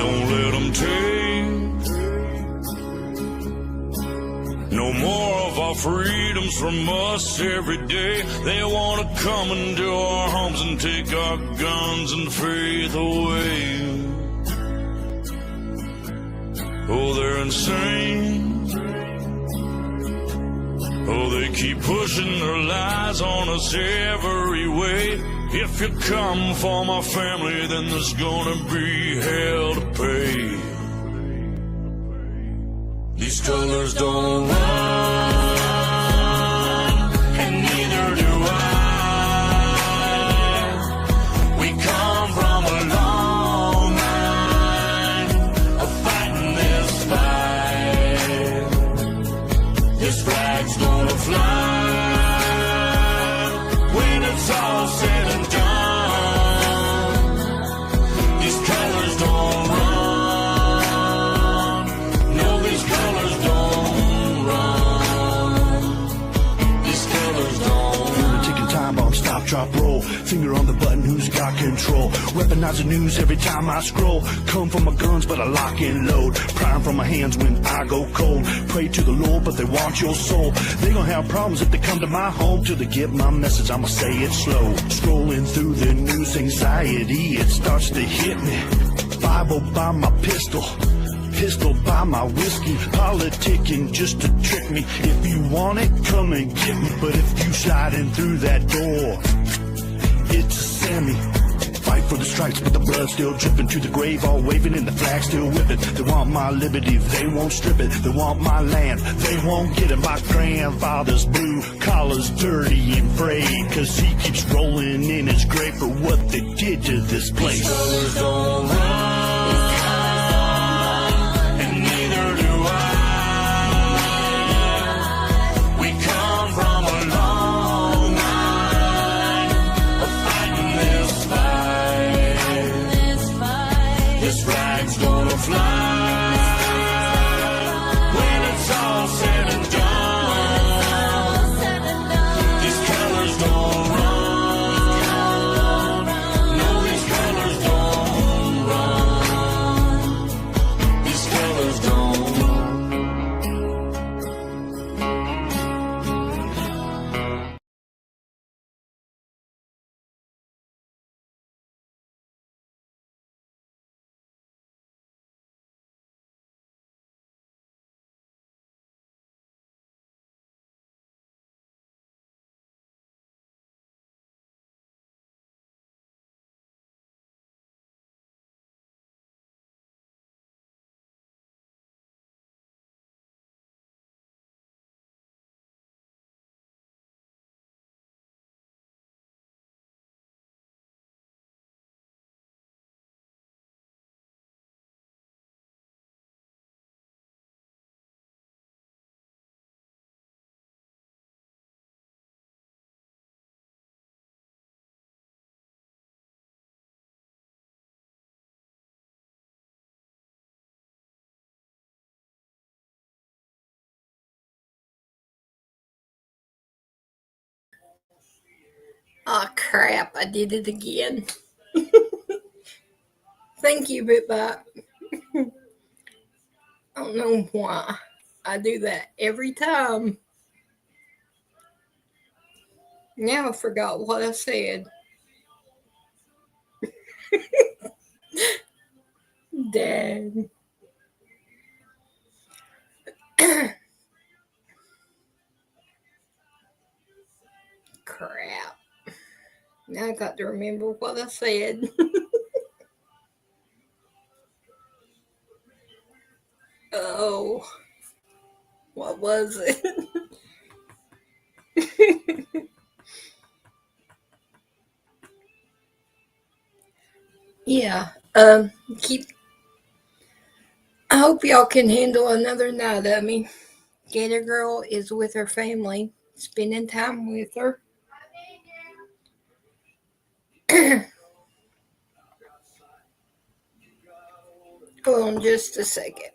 don't let them take no more of our freedoms from us every day. They want to come into our homes and take our guns and faith away. Oh, they're insane. Oh, they keep pushing their lies on us every way. If you come for my family, then there's gonna be hell to pay. These colors don't run, and neither do I. We come from a long line of fighting this fight. This flag's gonna fly when it's all said and done. These colors don't run. No, these colors don't run. These colors don't. Ticking time bomb, stop, drop, roll. Finger on the button, who's got control? Weaponize the news every time I scroll. Come from my guns, but I lock and load. Prime from my hands when I go cold. Pray to the Lord, but they want your soul. They gonna have problems if they come to my home. Till they get my message, I'ma say it slow. Scrolling through the news, anxiety, it starts to hit me. Bible by my pistol. Pistol by my whiskey, politicking just to trick me. If you want it, come and get me. But if you sliding through that door, it's a Sammy. Fight for the stripes, but the blood still dripping to the grave, all waving and the flag still whipping. They want my liberty, they won't strip it. They want my land, they won't get it. My grandfather's blue collar's dirty and frayed, cause he keeps rolling in his grave for what they did to this place. These colors don't run. This flag's gonna fly when it's all said and done. These colors don't run. No, these colors don't run. These colors don't. Oh crap, I did it again. Thank you, Bitbot. I don't know why I do that every time. Now I forgot what I said. Dang. Crap. Now I got to remember what I said. Oh, what was it? Yeah. Keep. I hope y'all can handle another night of me. Gator Girl is with her family, spending time with her. Hold on just a second.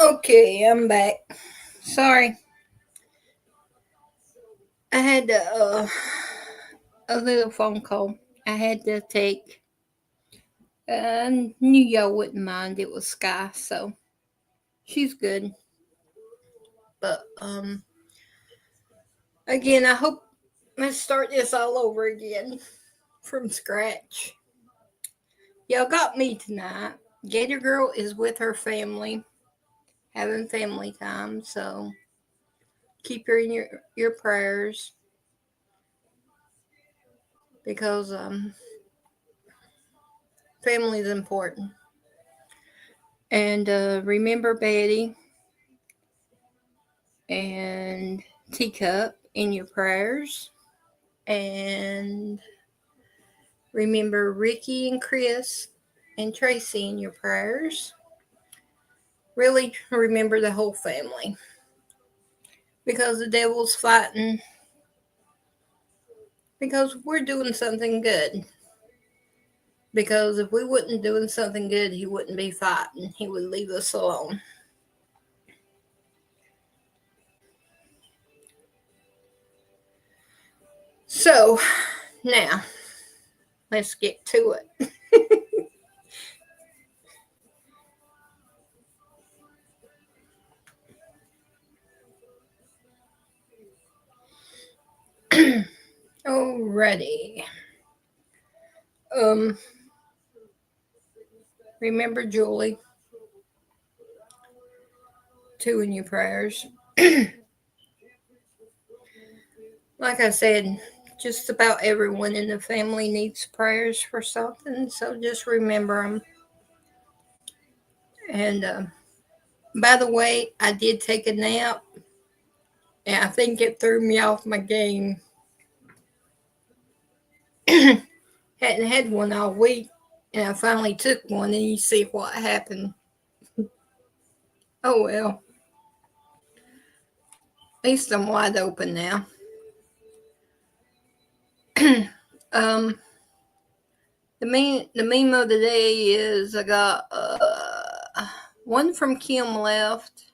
Okay, I'm back. Sorry, I had a little phone call I had to take. Knew y'all wouldn't mind. It was Sky, so she's good. But again, I hope let's start this all over again from scratch. Y'all got me tonight. Gator Girl is with her family, having family time, so keep her in your prayers because family is important. And remember Betty and Teacup in your prayers. And remember Ricky and Chris and Tracy in your prayers. Really remember the whole family because the devil's fighting because we're doing something good. Because if we wasn't doing something good, he wouldn't be fighting. He would leave us alone. So, now, let's get to it. Alrighty. Um, remember Julie, too, in your prayers. Like I said, just about everyone in the family needs prayers for something, so just remember them. And by the way, I did take a nap, and I think it threw me off my game. Hadn't had one all week, and I finally took one, and you see what happened. Oh well, at least I'm wide open now. um, the meme of the day is I got one from Kim left,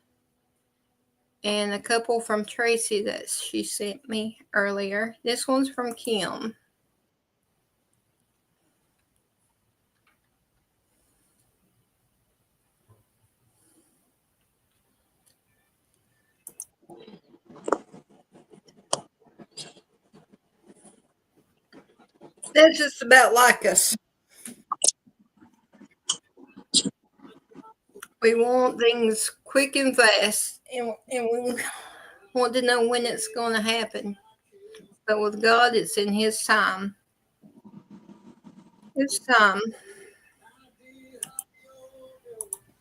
and a couple from Tracy that she sent me earlier. This one's from Kim. That's just about like us. We want things quick and fast, and we want to know when it's going to happen. But with God, it's in His time. His time.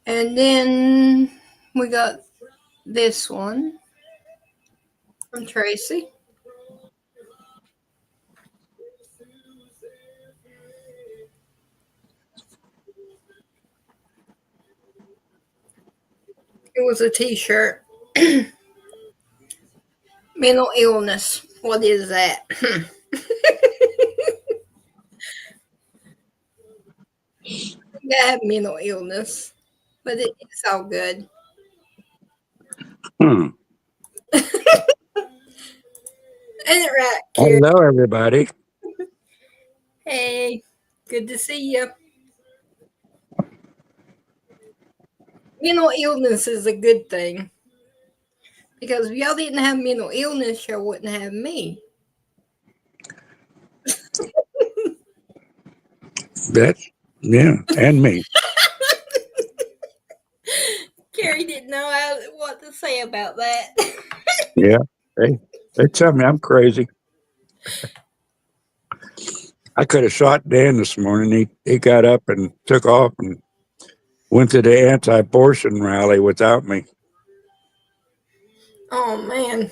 And then we got this one from Tracy. It was a T-shirt. Mental illness. What is that? I have mental illness, but it's all good. Hmm. Ain't it right, Karen? Hello, everybody. Hey, good to see you. Mental illness is a good thing because if y'all didn't have mental illness, y'all wouldn't have me. That's and me. Carrie didn't know what to say about that. Yeah, they tell me I'm crazy. I could have shot Dan this morning. He got up and took off and went to the anti-abortion rally without me. Oh man.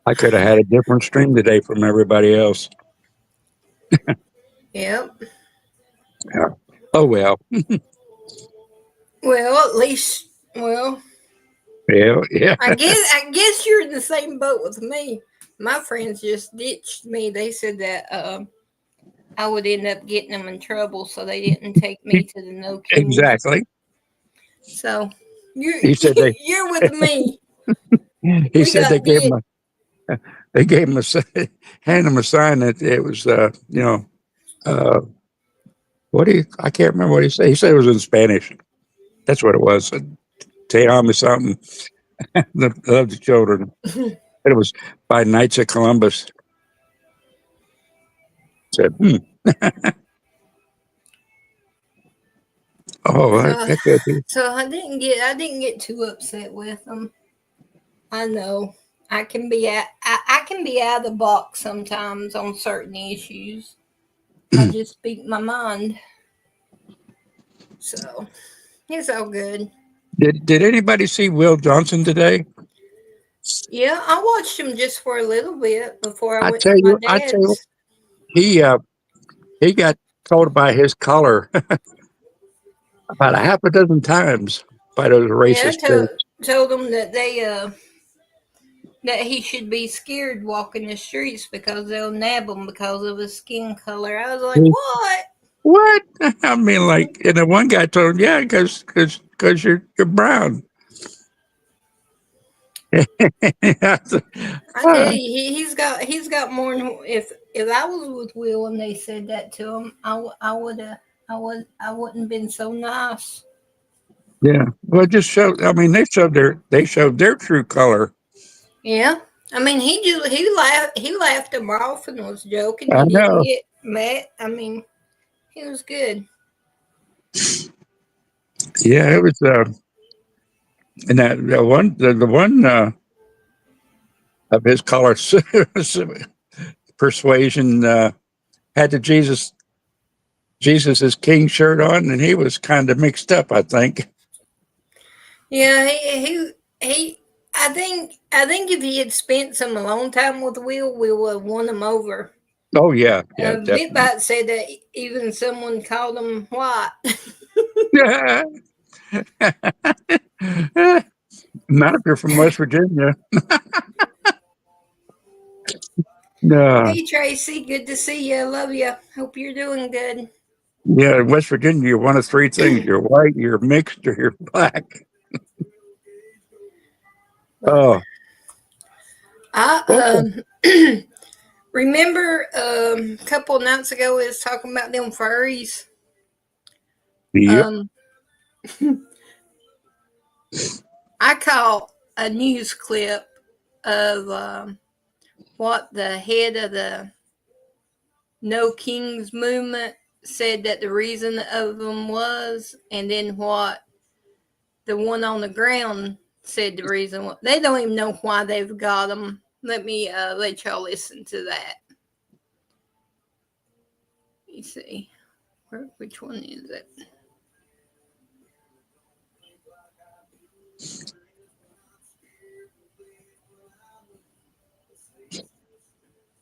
I could have had a different stream today from everybody else. Yep. Yeah. Oh well. Well, at least, well, Yeah. I guess you're in the same boat with me. My friends just ditched me. They said that I would end up getting them in trouble, so they didn't take me to the No Kings. Exactly. So you're He said they you're with me. he We said got bid. they gave him handed him a sign that it was uh, I can't remember what he said. He said it was in Spanish. That's what it was. Te amo something. Love the children. It was by Knights of Columbus. Said, oh, So, that could be. so I didn't get too upset with them. I know I can be out of the box sometimes on certain issues. I just speak my mind. So it's all good. Did anybody see Will Johnson today? Yeah, I watched him just for a little bit before I went to my I tell you, dad's. he got told by his color about a half a dozen times by those Yeah, racist pigs. told him that that he should be scared walking the streets because they'll nab him because of his skin color. I was like, what? What? I mean, like, and the one guy told him, yeah, because you're brown. I tell you, he's got more than if I was with Will and they said that to him, I would have I wouldn't been so nice. Yeah. Well, it just showed. I mean, they showed their true color. Yeah, I mean he laughed him off and was joking. I He didn't know. get mad. I mean he was good. Yeah, it was. And the one of his color persuasion had the Jesus is King shirt on, and he was kind of mixed up. I think. Yeah, he. I think if he had spent some alone time with Will, we would have won him over. Oh yeah, yeah, definitely. Bitbite said that even someone called him white. Not if you're from West Virginia. No. Hey Tracy, good to see you. Love you. Hope you're doing good. Yeah, in West Virginia, you're one of three things: you're white, you're mixed, or you're black. Oh, I remember a couple of nights ago we was talking about them furries. yep. Um, I caught a news clip of what the head of the No Kings movement said that the reason of them was, and then what the one on the ground said the reason. They don't even know why they've got them. Let me let y'all listen to that. Let me see. Which one is it?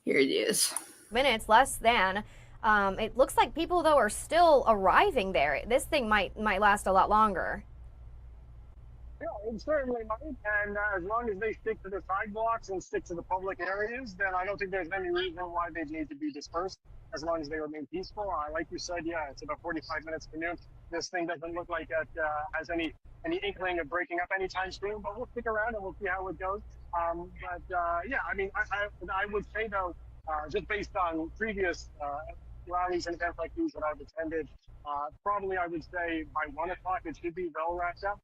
Here it is. Minutes, less than. It looks like people though are still arriving there. This thing might last a lot longer. Yeah, it certainly might. And as long as they stick to the sidewalks and stick to the public areas, then I don't think there's any reason why they need to be dispersed as long as they remain peaceful. Like you said, yeah, it's about 45 minutes to noon. This thing doesn't look like it has any inkling of breaking up anytime soon, but we'll stick around and we'll see how it goes. Yeah, I mean, I would say though, just based on previous rallies and events like these that I've attended, probably I would say by 1 o'clock it should be well wrapped up.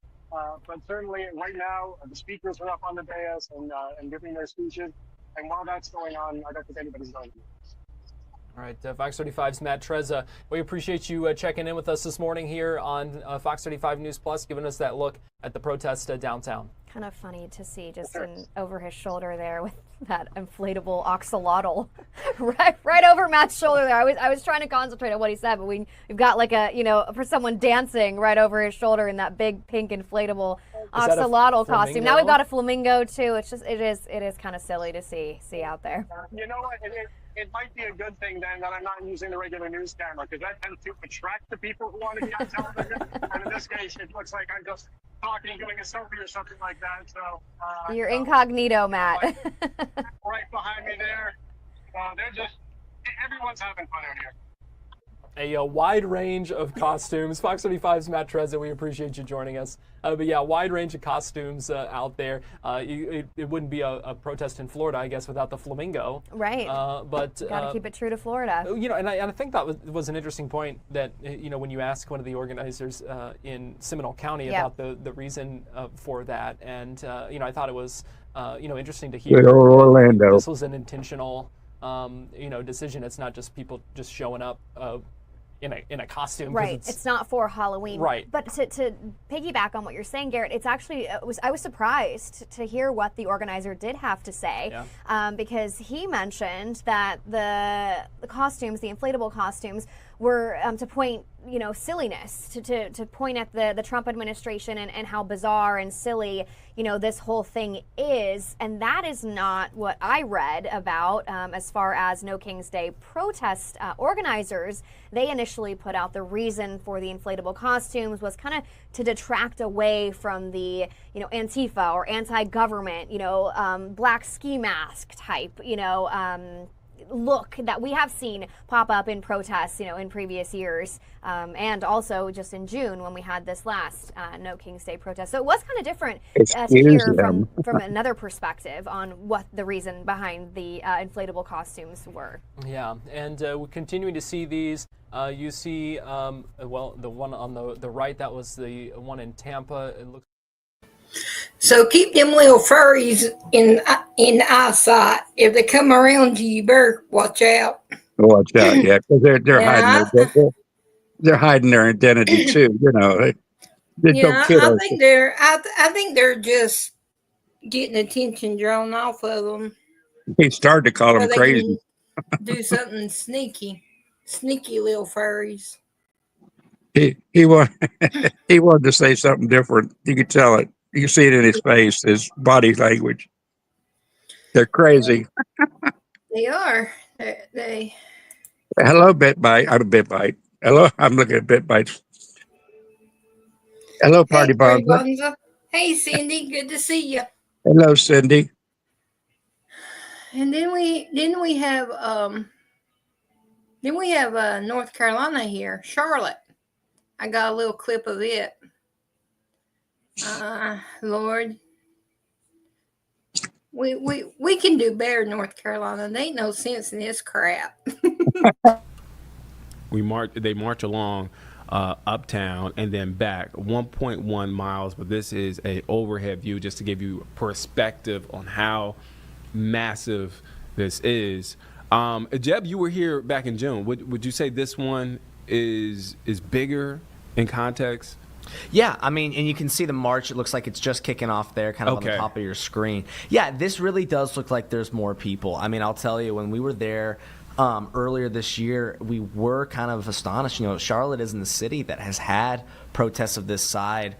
But certainly right now, the speakers are up on the dais and giving their speeches. And while that's going on, I don't think anybody's going to. All right, Fox 35's Matt Trezza. We appreciate you checking in with us this morning here on Fox 35 News Plus, giving us that look at the protest downtown. Kind of funny to see just over his shoulder there with that inflatable axolotl right over Matt's shoulder there. I was trying to concentrate on what he said, but we've got like for someone dancing right over his shoulder in that big pink inflatable axolotl costume. Now we've got a flamingo too. It's just it is kind of silly to see out there. You know what? It might be a good thing then that I'm not using the regular news camera, because that tends to attract the people who want to be on television. And in this case, it looks like I'm just talking, doing a selfie or something like that. So you're incognito, Matt. Right behind me there. They're just everyone's having fun out here. a wide range of costumes. Fox 35's Matt Trezza, we appreciate you joining us. But yeah, wide range of costumes out there. It wouldn't be a protest in Florida, I guess, without the flamingo. Right. But Got to keep it true to Florida. and I think that was an interesting point that, when you ask one of the organizers in Seminole County about the reason for that, and, I thought it was, interesting to hear. Good old Orlando. This was an intentional, decision. It's not just people just showing up in a costume. Right. It's not for Halloween. Right. But to piggyback on what you're saying, Garrett, it's actually I was surprised to hear what the organizer did have to say, because he mentioned that the costumes, the inflatable costumes, were to point, silliness, to point at the Trump administration and how bizarre and silly, this whole thing is. And that is not what I read about as far as No King's Day protest organizers. They initially put out the reason for the inflatable costumes was kind of to detract away from the, Antifa or anti-government, black ski mask type, look that we have seen pop up in protests, in previous years, and also just in June when we had this last No King's Day protest. So it was kind of different to hear from another perspective on what the reason behind the inflatable costumes were. Yeah, and we're continuing to see these. You see, the one on the right, that was the one in Tampa. It looks. So keep them little furries in eyesight. If they come around you, you better watch out. Watch out, yeah, because they're hiding their identity too. They don't kid us. I think they're just getting attention drawn off of them. He started to call them crazy. Do something sneaky little furries. He wanted to say something different. You could tell it. You can see it in his face, his body language. They're crazy. They are. They. Hello, BitBite. I'm a BitBite. Hello, I'm looking at BitBites. Hello, Party Bonza. Hey, Cindy. Good to see you. Hello, Cindy. And then we have North Carolina here, Charlotte. I got a little clip of it. Lord, we can do better in North Carolina. There ain't no sense in this crap. They march along uptown and then back 1.1 miles, but this is a overhead view just to give you perspective on how massive this is. Jeb, you were here back in June. Would you say this one is bigger in context? Yeah, I mean, and you can see the march. It looks like it's just kicking off there, kind of on the top of your screen. Yeah, this really does look like there's more people. I mean, I'll tell you, when we were there earlier this year, we were kind of astonished. Charlotte isn't the city that has had protests of this side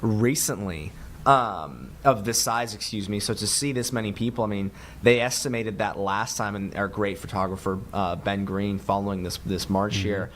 recently. Of this size, excuse me. So to see this many people, I mean, they estimated that last time, and our great photographer Ben Green, following this march here.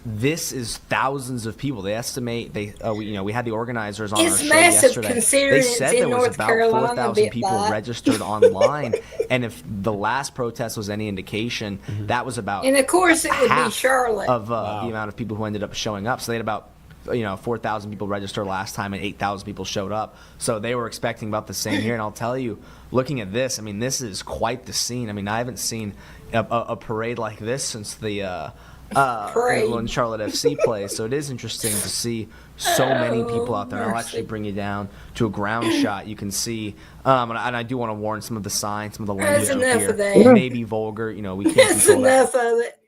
This is thousands of people. They estimate we had the organizers on our show yesterday. They said there was about 4,000 people registered online, and if the last protest was any indication, that was about and of course it would be Charlotte of the amount of people who ended up showing up. So they had about 4,000 people registered last time, and 8,000 people showed up. So they were expecting about the same here. And I'll tell you, looking at this, I mean, this is quite the scene. I mean, I haven't seen a parade like this since the when Charlotte FC plays. So it is interesting to see so many people out there. I'll actually bring you down to a ground shot. You can see, and I do want to warn some of the signs, some of the language here. It may be vulgar. We can't control that. That's enough of it.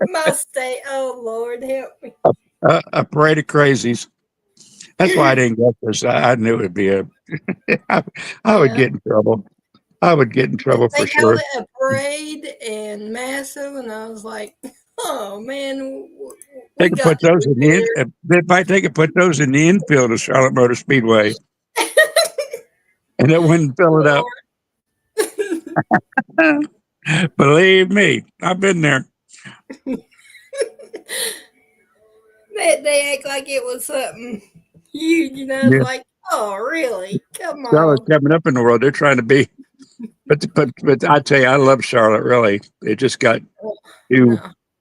Must stay. Oh Lord, help me. A parade of crazies. That's why I didn't get this. I knew it'd be I would get in trouble. I would get in trouble for sure. They called it a parade and massive, and I was like, "Oh man, they could put those in the they could put those in the infield of Charlotte Motor Speedway, and it wouldn't fill it up." Believe me, I've been there. They act like it was something huge, like, oh, really? Come on. Charlotte's coming up in the world. They're trying to be But I tell you, I love Charlotte. Really, it just got too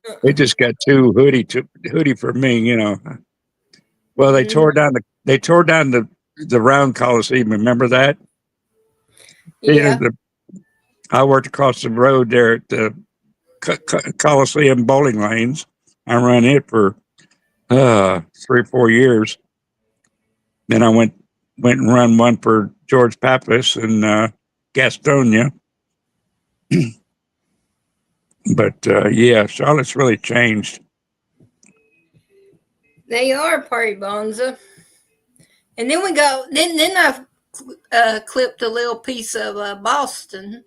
No. it just got too hoodie for me. You know. Well, they tore down the round Coliseum. Remember that? Yeah. I worked across the road there at the Coliseum bowling lanes. I ran it for 3 or 4 years. Then I went and run one for George Pappas in Gastonia. But yeah, Charlotte's really changed. They are party bonza. And then we go. Then I clipped a little piece of Boston.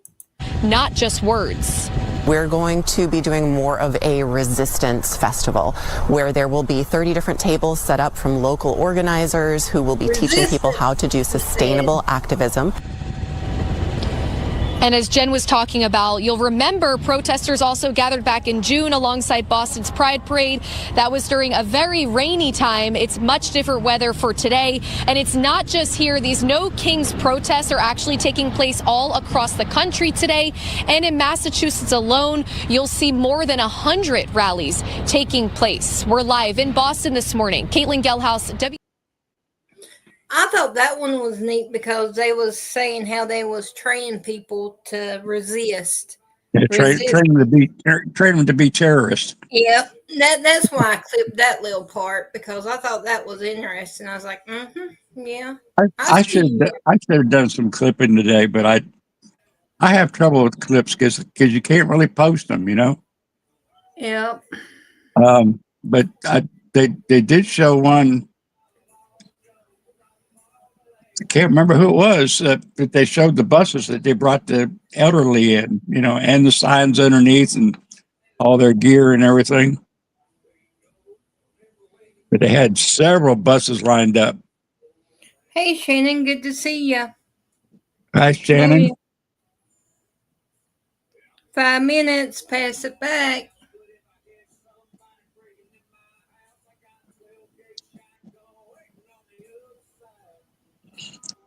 Not just words. We're going to be doing more of a resistance festival where there will be 30 different tables set up from local organizers who will be teaching people how to do sustainable activism. And as Jen was talking about, you'll remember protesters also gathered back in June alongside Boston's Pride Parade. That was during a very rainy time. It's much different weather for today. And it's not just here. These No Kings protests are actually taking place all across the country today. And in Massachusetts alone, you'll see more than 100 rallies taking place. We're live in Boston this morning. Caitlin Gelhaus, I thought that one was neat because they was saying how they was training people to resist. Yeah, train them to be terrorists. Yep, that's why I clipped that little part because I thought that was interesting. I was like, yeah. I should have done some clipping today, but I have trouble with clips because you can't really post them, you know. Yep. But they did show one. I can't remember who it was, but they showed the buses that they brought the elderly in, you know, and the signs underneath and all their gear and everything. But they had several buses lined up. Hey, Shannon, good to see you. Hi, Shannon. 5 minutes, pass it back.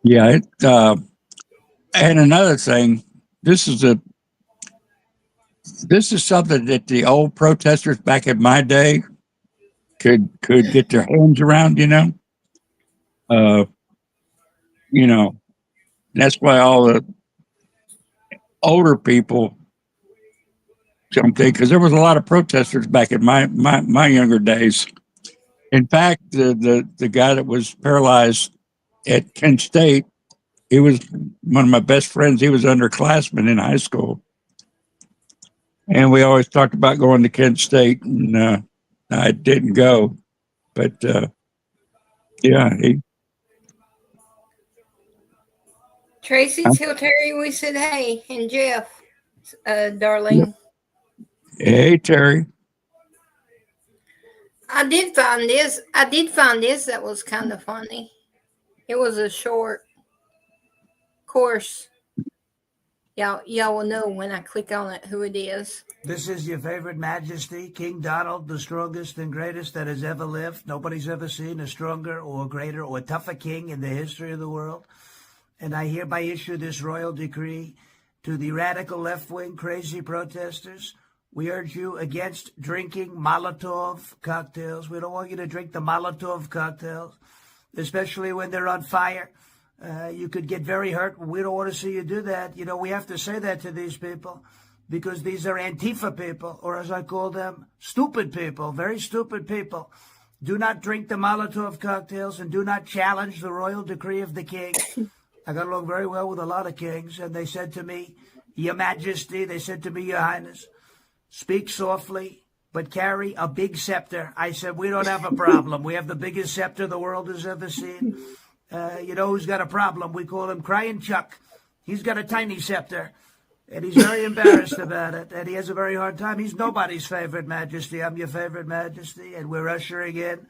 Yeah, and another thing, this is something that the old protesters back in my day could get their hands around, you know. That's why all the older people something, because there was a lot of protesters back in my younger days. In fact, the guy that was paralyzed at Kent State, he was one of my best friends. He was underclassman in high school. And we always talked about going to Kent State, and I didn't go. But, yeah. Tracy, tell Terry we said hey, and Jeff, Darlene. Hey, Terry. I did find this that was kind of funny. It was a short course. Y'all will know when I click on it who it is. This is your favorite majesty, King Donald, the strongest and greatest that has ever lived. Nobody's ever seen a stronger or greater or tougher king in the history of the world. And I hereby issue this royal decree to the radical left-wing crazy protesters. We urge you against drinking Molotov cocktails. We don't want you to drink the Molotov cocktails, especially when they're on fire. You could get very hurt. We don't want to see you do that. You know, we have to say that to these people because these are Antifa people, or as I call them, stupid people, very stupid people. Do not drink the Molotov cocktails and do not challenge the royal decree of the king. I got along very well with a lot of kings, and they said to me, Your Majesty, they said to me, Your Highness, speak softly, but carry a big scepter. I said, we don't have a problem. We have the biggest scepter the world has ever seen. You know who's got a problem? We call him Crying Chuck. He's got a tiny scepter, and he's very embarrassed about it, and he has a very hard time. He's nobody's favorite majesty. I'm your favorite majesty, and we're ushering in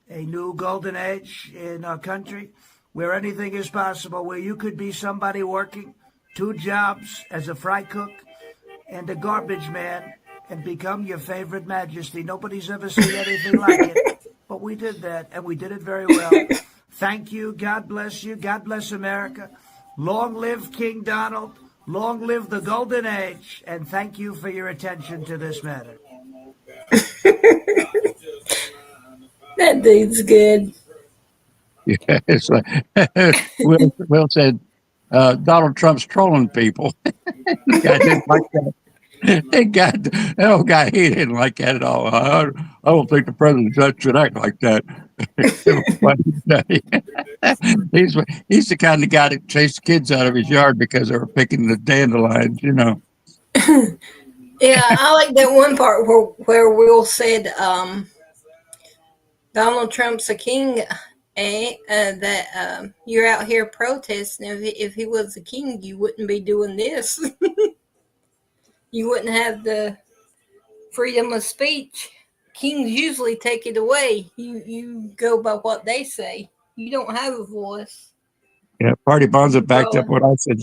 a new golden age in our country where anything is possible, where you could be somebody working 2 jobs as a fry cook and a garbage man and become your favorite majesty. Nobody's ever seen anything like it. But we did that, and we did it very well. Thank you. God bless you. God bless America. Long live King Donald. Long live the golden age, and thank you for your attention to this matter. That dude's good. Yeah, it's like Will said, Donald Trump's trolling people. Guy didn't like that. That old guy, he didn't like that at all. I don't think the president should act like that. He's the kind of guy that chased kids out of his yard because they were picking the dandelions, you know. Yeah, I like that one part where Will said, Donald Trump's a king, that you're out here protesting. If he was the king, you wouldn't be doing this. You wouldn't have the freedom of speech. Kings usually take it away. You go by what they say. You don't have a voice. Yeah, Party Bonds have backed up what I said.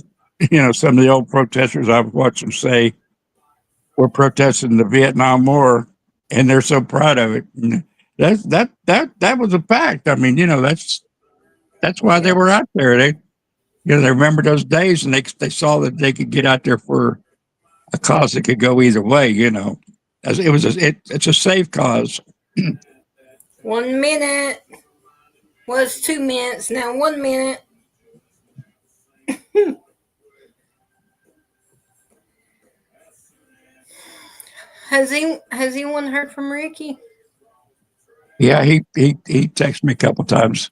You know, some of the old protesters I've watched them say we're protesting the Vietnam War, and they're so proud of it. And that was a fact. I mean, you know, that's why they were out there. They remember those days, and they saw that they could get out there for a cause that could go either way. You know, as it was it's a safe cause. 1 minute was 2 minutes. Now 1 minute. Has anyone heard from Ricky? Yeah, he texted me a couple times.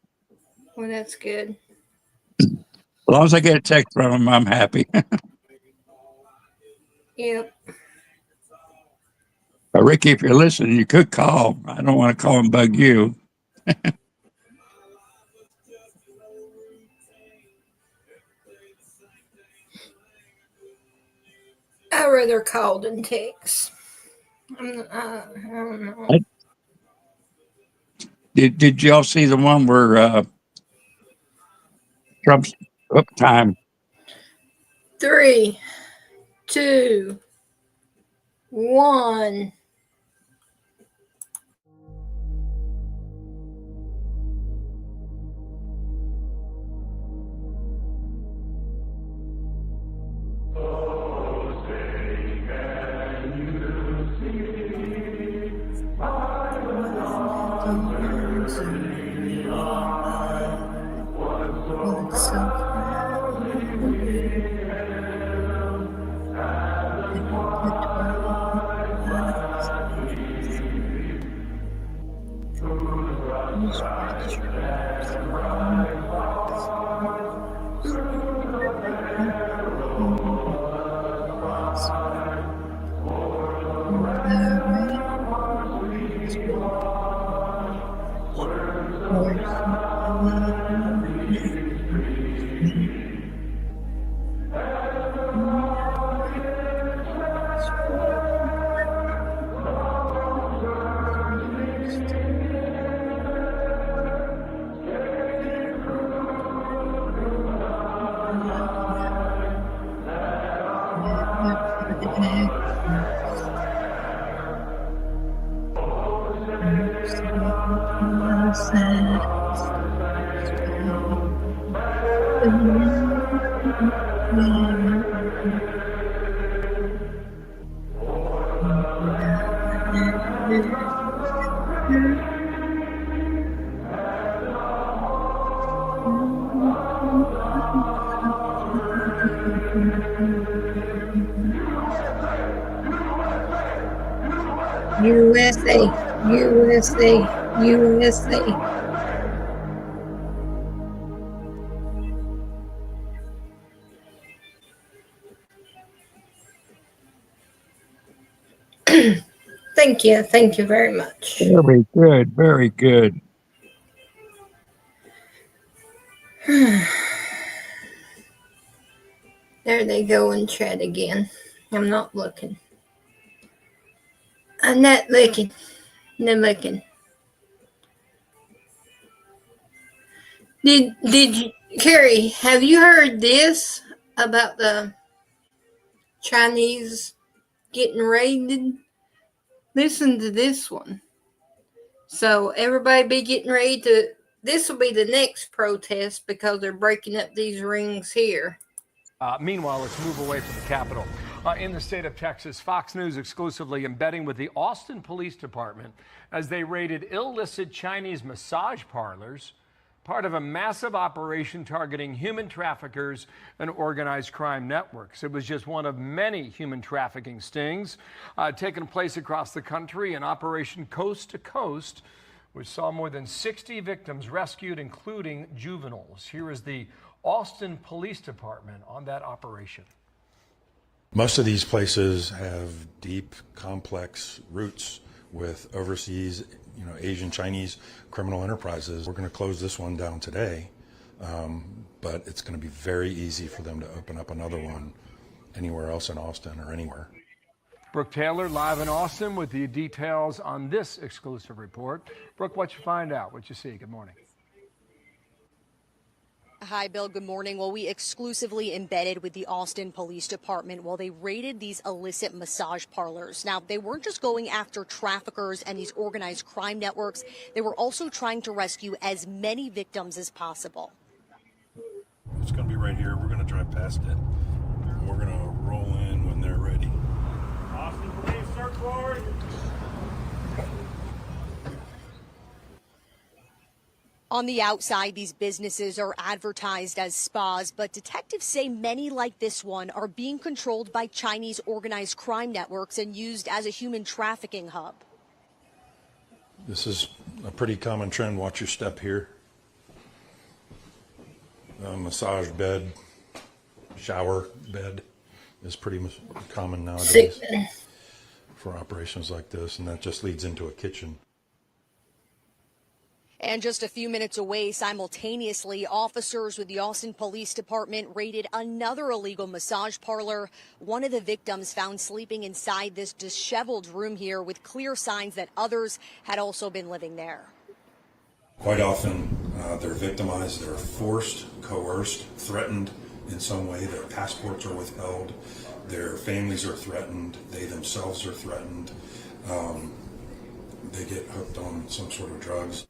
Well, that's good. As long as I get a text from him, I'm happy. Yep. Ricky, if you're listening, you could call. I don't want to call and bug you. I'd rather call than text. I don't know. Did y'all see the one where Trump's up time? 3, 2, 1. USA, USA, USA. Thank you very much. Very good, very good. There they go in chat again. I'm not looking. I'm not looking. Not looking. Did you, Carrie? Have you heard this about the Chinese getting raided? Listen to this one. So everybody be getting ready to. This will be the next protest because they're breaking up these rings here. Meanwhile, let's move away from the Capitol. In the state of Texas, Fox News exclusively embedding with the Austin Police Department as they raided illicit Chinese massage parlors, part of a massive operation targeting human traffickers and organized crime networks. It was just one of many human trafficking stings taking place across the country in Operation Coast to Coast, which saw more than 60 victims rescued, including juveniles. Here is the Austin Police Department on that operation. Most of these places have deep, complex roots with overseas, Asian, Chinese criminal enterprises. We're going to close this one down today, but it's going to be very easy for them to open up another one anywhere else in Austin or anywhere. Brooke Taylor live in Austin with the details on this exclusive report. Brooke, what you find out? What you see? Good morning. Hi, Bill. Good morning. Well, we exclusively embedded with the Austin Police Department while they raided these illicit massage parlors. Now, they weren't just going after traffickers and these organized crime networks. They were also trying to rescue as many victims as possible. It's going to be right here. We're going to drive past it. We're going to roll in when they're ready. Austin Police, search warrant. On the outside, these businesses are advertised as spas, but detectives say many like this one are being controlled by Chinese organized crime networks and used as a human trafficking hub. This is a pretty common trend. Watch your step here. Massage bed, shower bed is pretty common nowadays for operations like this, and that just leads into a kitchen. And just a few minutes away, simultaneously, officers with the Austin Police Department raided another illegal massage parlor. One of the victims found sleeping inside this disheveled room here with clear signs that others had also been living there. Quite often, they're victimized, they're forced, coerced, threatened in some way. Their passports are withheld, their families are threatened, they themselves are threatened. They get hooked on some sort of drugs.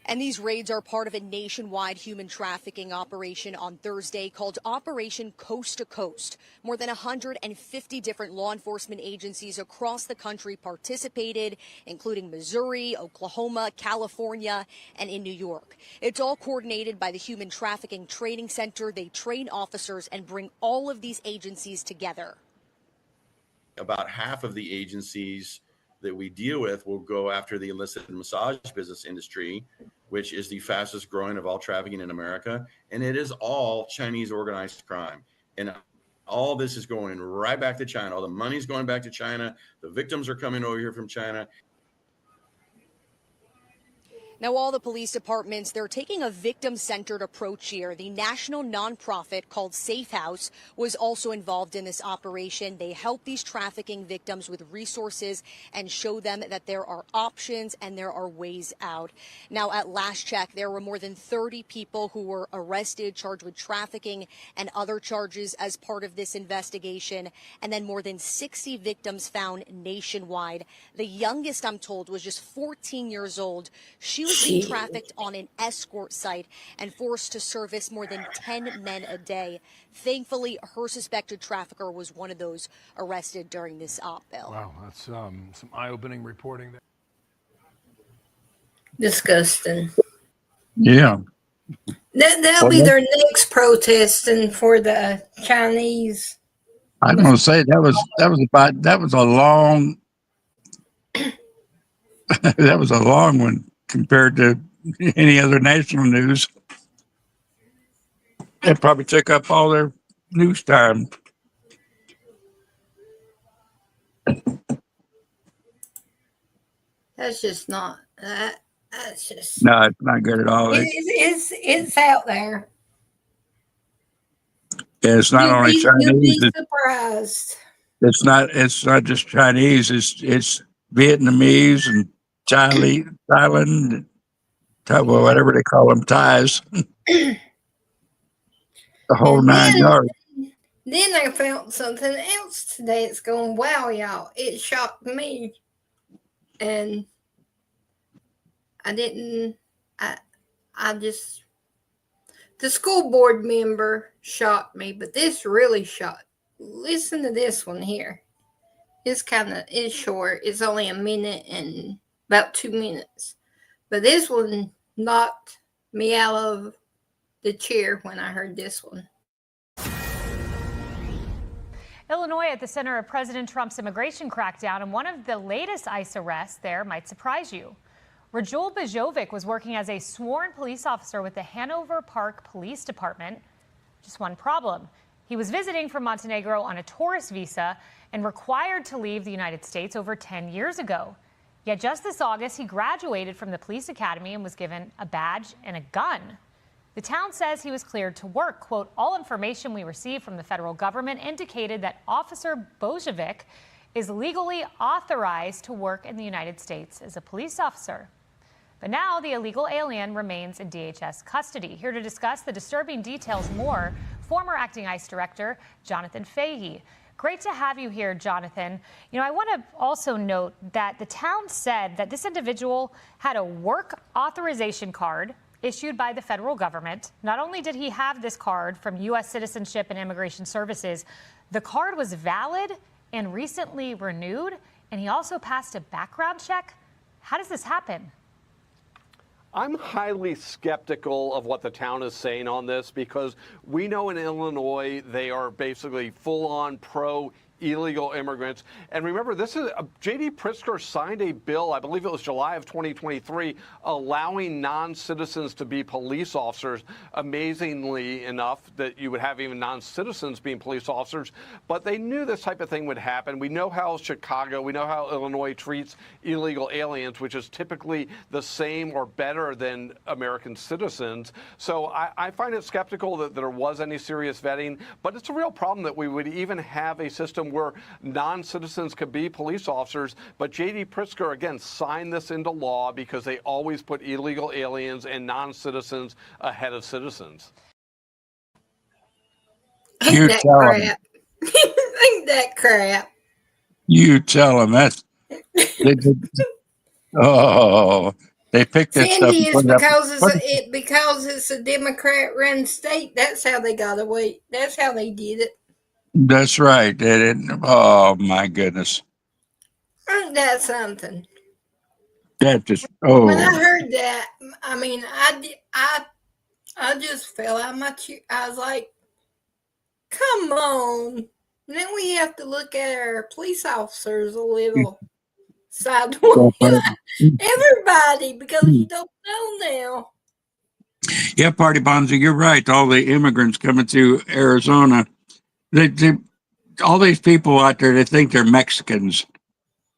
And these raids are part of a nationwide human trafficking operation on Thursday called Operation Coast to Coast. More than 150 different law enforcement agencies across the country participated, including Missouri, Oklahoma, California, and in New York. It's all coordinated by the Human Trafficking Training Center. They train officers and bring all of these agencies together. About half of the agencies that we deal with will go after the illicit massage business industry, which is the fastest growing of all trafficking in America. And it is all Chinese organized crime. And all this is going right back to China. All the money's going back to China. The victims are coming over here from China. Now, all the police departments, they're taking a victim-centered approach here. The national nonprofit called Safe House was also involved in this operation. They help these trafficking victims with resources and show them that there are options and there are ways out. Now, at last check, there were more than 30 people who were arrested, charged with trafficking and other charges as part of this investigation, and then more than 60 victims found nationwide. The youngest, I'm told, was just 14 years old. She was being trafficked on an escort site and forced to service more than 10 men a day. Thankfully, her suspected trafficker was one of those arrested during this op, Bill. Wow, that's some eye-opening reporting there. Disgusting. Yeah. That'll be their next protesting for the Chinese. I'm going to say that was a long that was a long one compared to any other national news. It probably took up all their news time. That's just not that. That's just No, it's not good at all. it's out there. It's not only You'd Chinese. be surprised. It's not just Chinese. It's Vietnamese and Thailand, well, whatever they call them, Thais. The whole 9 yards. Then I found something else today. It's going, wow, y'all. It shocked me. And I just The school board member shocked me, but this really shocked. Listen to this one here. It's short. It's only a minute and about 2 minutes. But this one knocked me out of the chair when I heard this one. Illinois at the center of President Trump's immigration crackdown, and one of the latest ICE arrests there might surprise you. Rajul Bajovic was working as a sworn police officer with the Hanover Park Police Department. Just one problem. He was visiting from Montenegro on a tourist visa and required to leave the United States over 10 years ago. Yet just this August, he graduated from the police academy and was given a badge and a gun. The town says he was cleared to work. Quote, all information we received from the federal government indicated that Officer Bojovic is legally authorized to work in the United States as a police officer. But now the illegal alien remains in DHS custody. Here to discuss the disturbing details more, former acting ICE director Jonathan Fahey. Great to have you here, Jonathan. You know, I want to also note that the town said that this individual had a work authorization card issued by the federal government. Not only did he have this card from U.S. Citizenship and Immigration Services, the card was valid and recently renewed, and he also passed a background check. How does this happen? I'm highly skeptical of what the town is saying on this because we know in Illinois they are basically full-on illegal immigrants. And remember, this is J.D. Pritzker signed a bill, I believe it was July of 2023, allowing non-citizens to be police officers. Amazingly enough, that you would have even non-citizens being police officers. But they knew this type of thing would happen. We know how Chicago, we know how Illinois treats illegal aliens, which is typically the same or better than American citizens. So I find it skeptical that there was any serious vetting. But it's a real problem that we would even have a system where non-citizens could be police officers. But J.D. Pritzker, again, signed this into law because they always put illegal aliens and non-citizens ahead of citizens. Ain't that crap. Ain't that crap. You tell them that. They picked that stuff. Sandy is because it's a Democrat-run state. That's how they got away. That's how they did it. That's right. They didn't. Oh my goodness. Ain't that something? That just. When I heard that, I mean, I just fell out of my chair. I was like, "Come on!" And then we have to look at our police officers a little sideways. Everybody, because you don't know now. Yeah, Party Bonzi, you're right. All the immigrants coming to Arizona. They, all these people out there, they think they're Mexicans.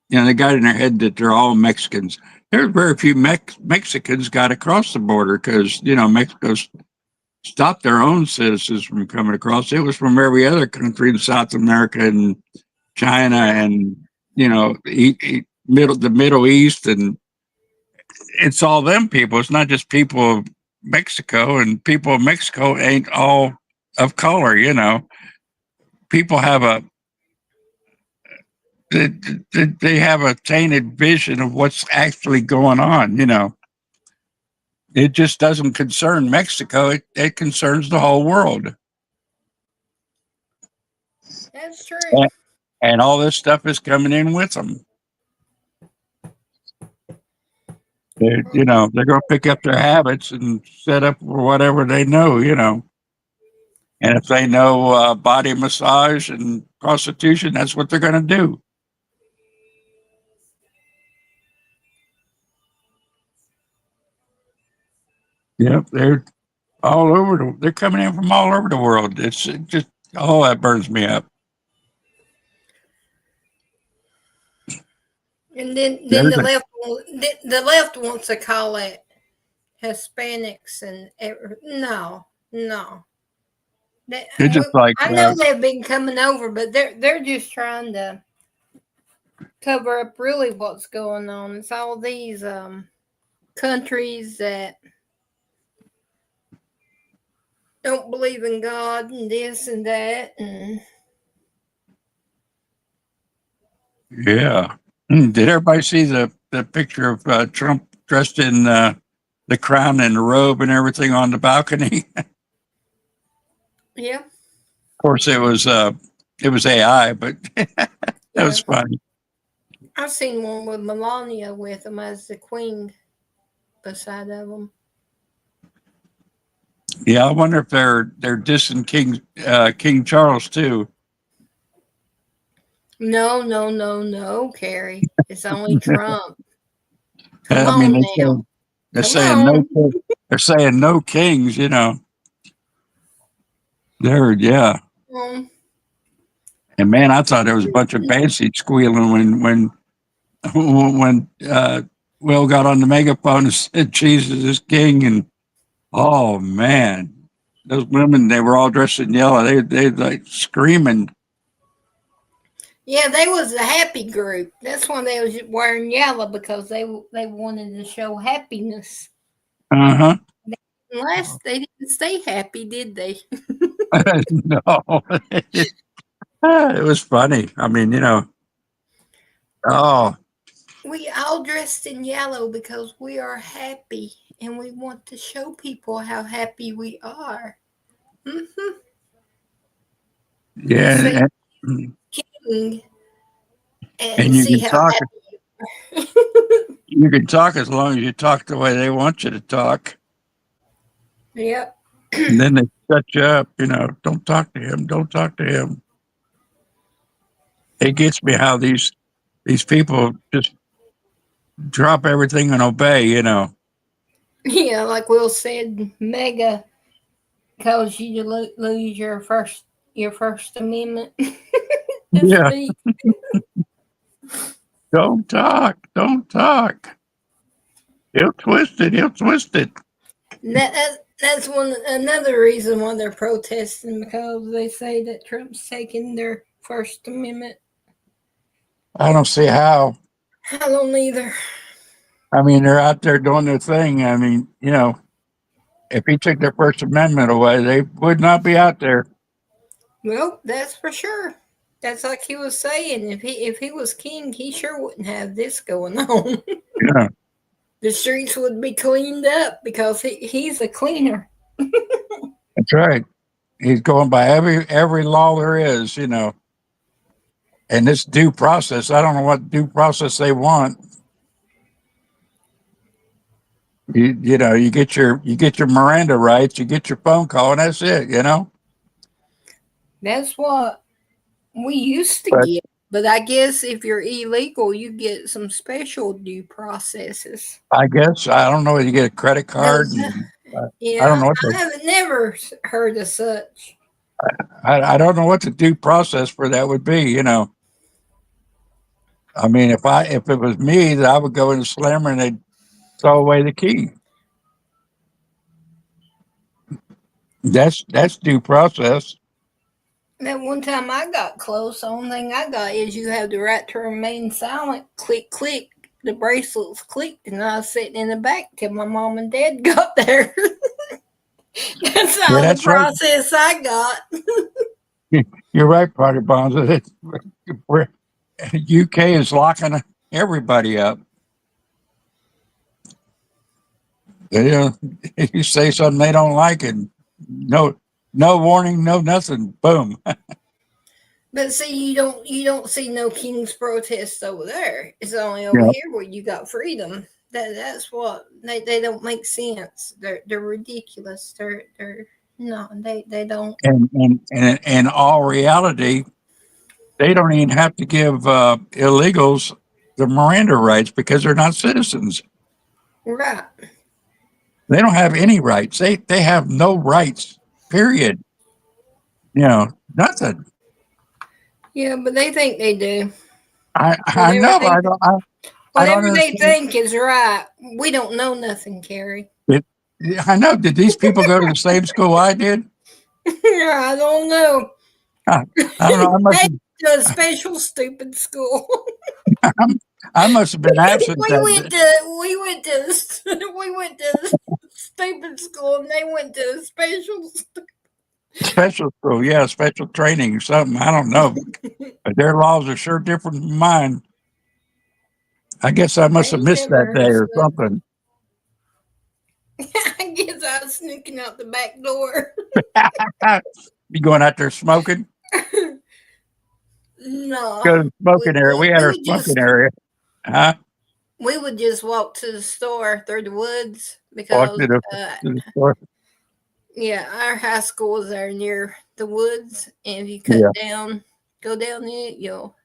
You know, they got in their head that they're all Mexicans. There's very few Mexicans got across the border because, you know, Mexico stopped their own citizens from coming across. It was from every other country in South America and China and, you know, the Middle East. And it's all them people. It's not just people of Mexico, and people of Mexico ain't all of color, you know. People have they have a tainted vision of what's actually going on, you know. It just doesn't concern Mexico. It concerns the whole world. That's true. And all this stuff is coming in with them. You know, they're going to pick up their habits and set up for whatever they know, you know. And if they know body massage and prostitution, that's what they're going to do. Yep, they're all over. They're coming in from all over the world. It's just, oh, that burns me up. And then the left wants to call it Hispanics and no. They're just like I know they've been coming over, but they're just trying to cover up really what's going on. It's all these countries that don't believe in God and this and that and yeah. Did everybody see the picture of Trump dressed in the crown and the robe and everything on the balcony? Yeah. Of course, it was AI, but that was funny. I've seen one with Melania with him as the queen beside of him. Yeah, I wonder if they're dissing King Charles too. No, Carrie. It's only Trump. Come I mean, on now. they're Come saying on. no. They're saying no kings. You know. Yeah. And man, I thought there was a bunch of banshee squealing when Will got on the megaphone and said Jesus is king, and oh man, those women, they were all dressed in yellow. They like screaming. Yeah, they was a happy group. That's why they was wearing yellow, because they wanted to show happiness. Uh-huh. Unless they didn't stay happy, did they? No. It was funny. I mean, you know. Oh, We all dressed in yellow because we are happy and we want to show people how happy we are. Mm-hmm. yeah. King And you see can how talk. happy. You can talk as long as you talk the way they want you to talk. Yep. And then they shut you up. You know, don't talk to him. Don't talk to him. It gets me how these people just drop everything and obey. You know. Yeah, like Will said, mega cause you to lose your first amendment. Yeah. Speak. Don't talk. Don't talk. He'll twist it. He'll twist it. That's another reason why they're protesting, because they say that Trump's taking their First Amendment. I don't see how. I don't either. I mean, they're out there doing their thing. I mean, you know, if he took their First Amendment away, they would not be out there. Well, that's for sure. That's like he was saying. If he was king, he sure wouldn't have this going on. Yeah. The streets would be cleaned up because he's a cleaner. That's right. He's going by every law there is, you know. And this due process, I don't know what due process they want. You know, you get your Miranda rights, you get your phone call, and that's it, you know. That's what we used to get. But I guess if you're illegal, you get some special due processes. I guess I don't know. You get a credit card. Yeah, I don't know what I haven't never heard of such. I don't know what the due process for that would be. You know, I mean, if it was me, that I would go in the slammer and they'd throw away the key. That's due process. That one time I got close, the only thing I got is you have the right to remain silent. Click, click. The bracelets clicked, and I was sitting in the back till my mom and dad got there. That's all the process I got. You're right, Party Bonds. UK is locking everybody up. You know, if you say something they don't like, and no warning, no nothing, boom. But see, you don't see no king's protests over there. It's only over here where you got freedom. That's what they don't make sense. They're ridiculous. They're no, they don't. And in all reality, they don't even have to give illegals the Miranda rights because they're not citizens. Right. They don't have any rights. They have no rights. Period. You know, nothing. Yeah, but they think they do. I know. Whatever they think is right. We don't know nothing, Carrie. I know. Did these people go to the same school I did? I don't know. I don't know. I must have to a special stupid school. I must have been absent. We went to stupid school, and they went to special school. Yeah, special training or something. I don't know, but their laws are sure different from mine. I guess I must have missed that day or something. I guess I was sneaking out the back door. You going out there smoking? No, Go to the smoking area. We had our would just smoking area. Huh? we would just walk to the store through the woods Walk because to the store. yeah, our high school is there near the woods, and if you go down it, you'll.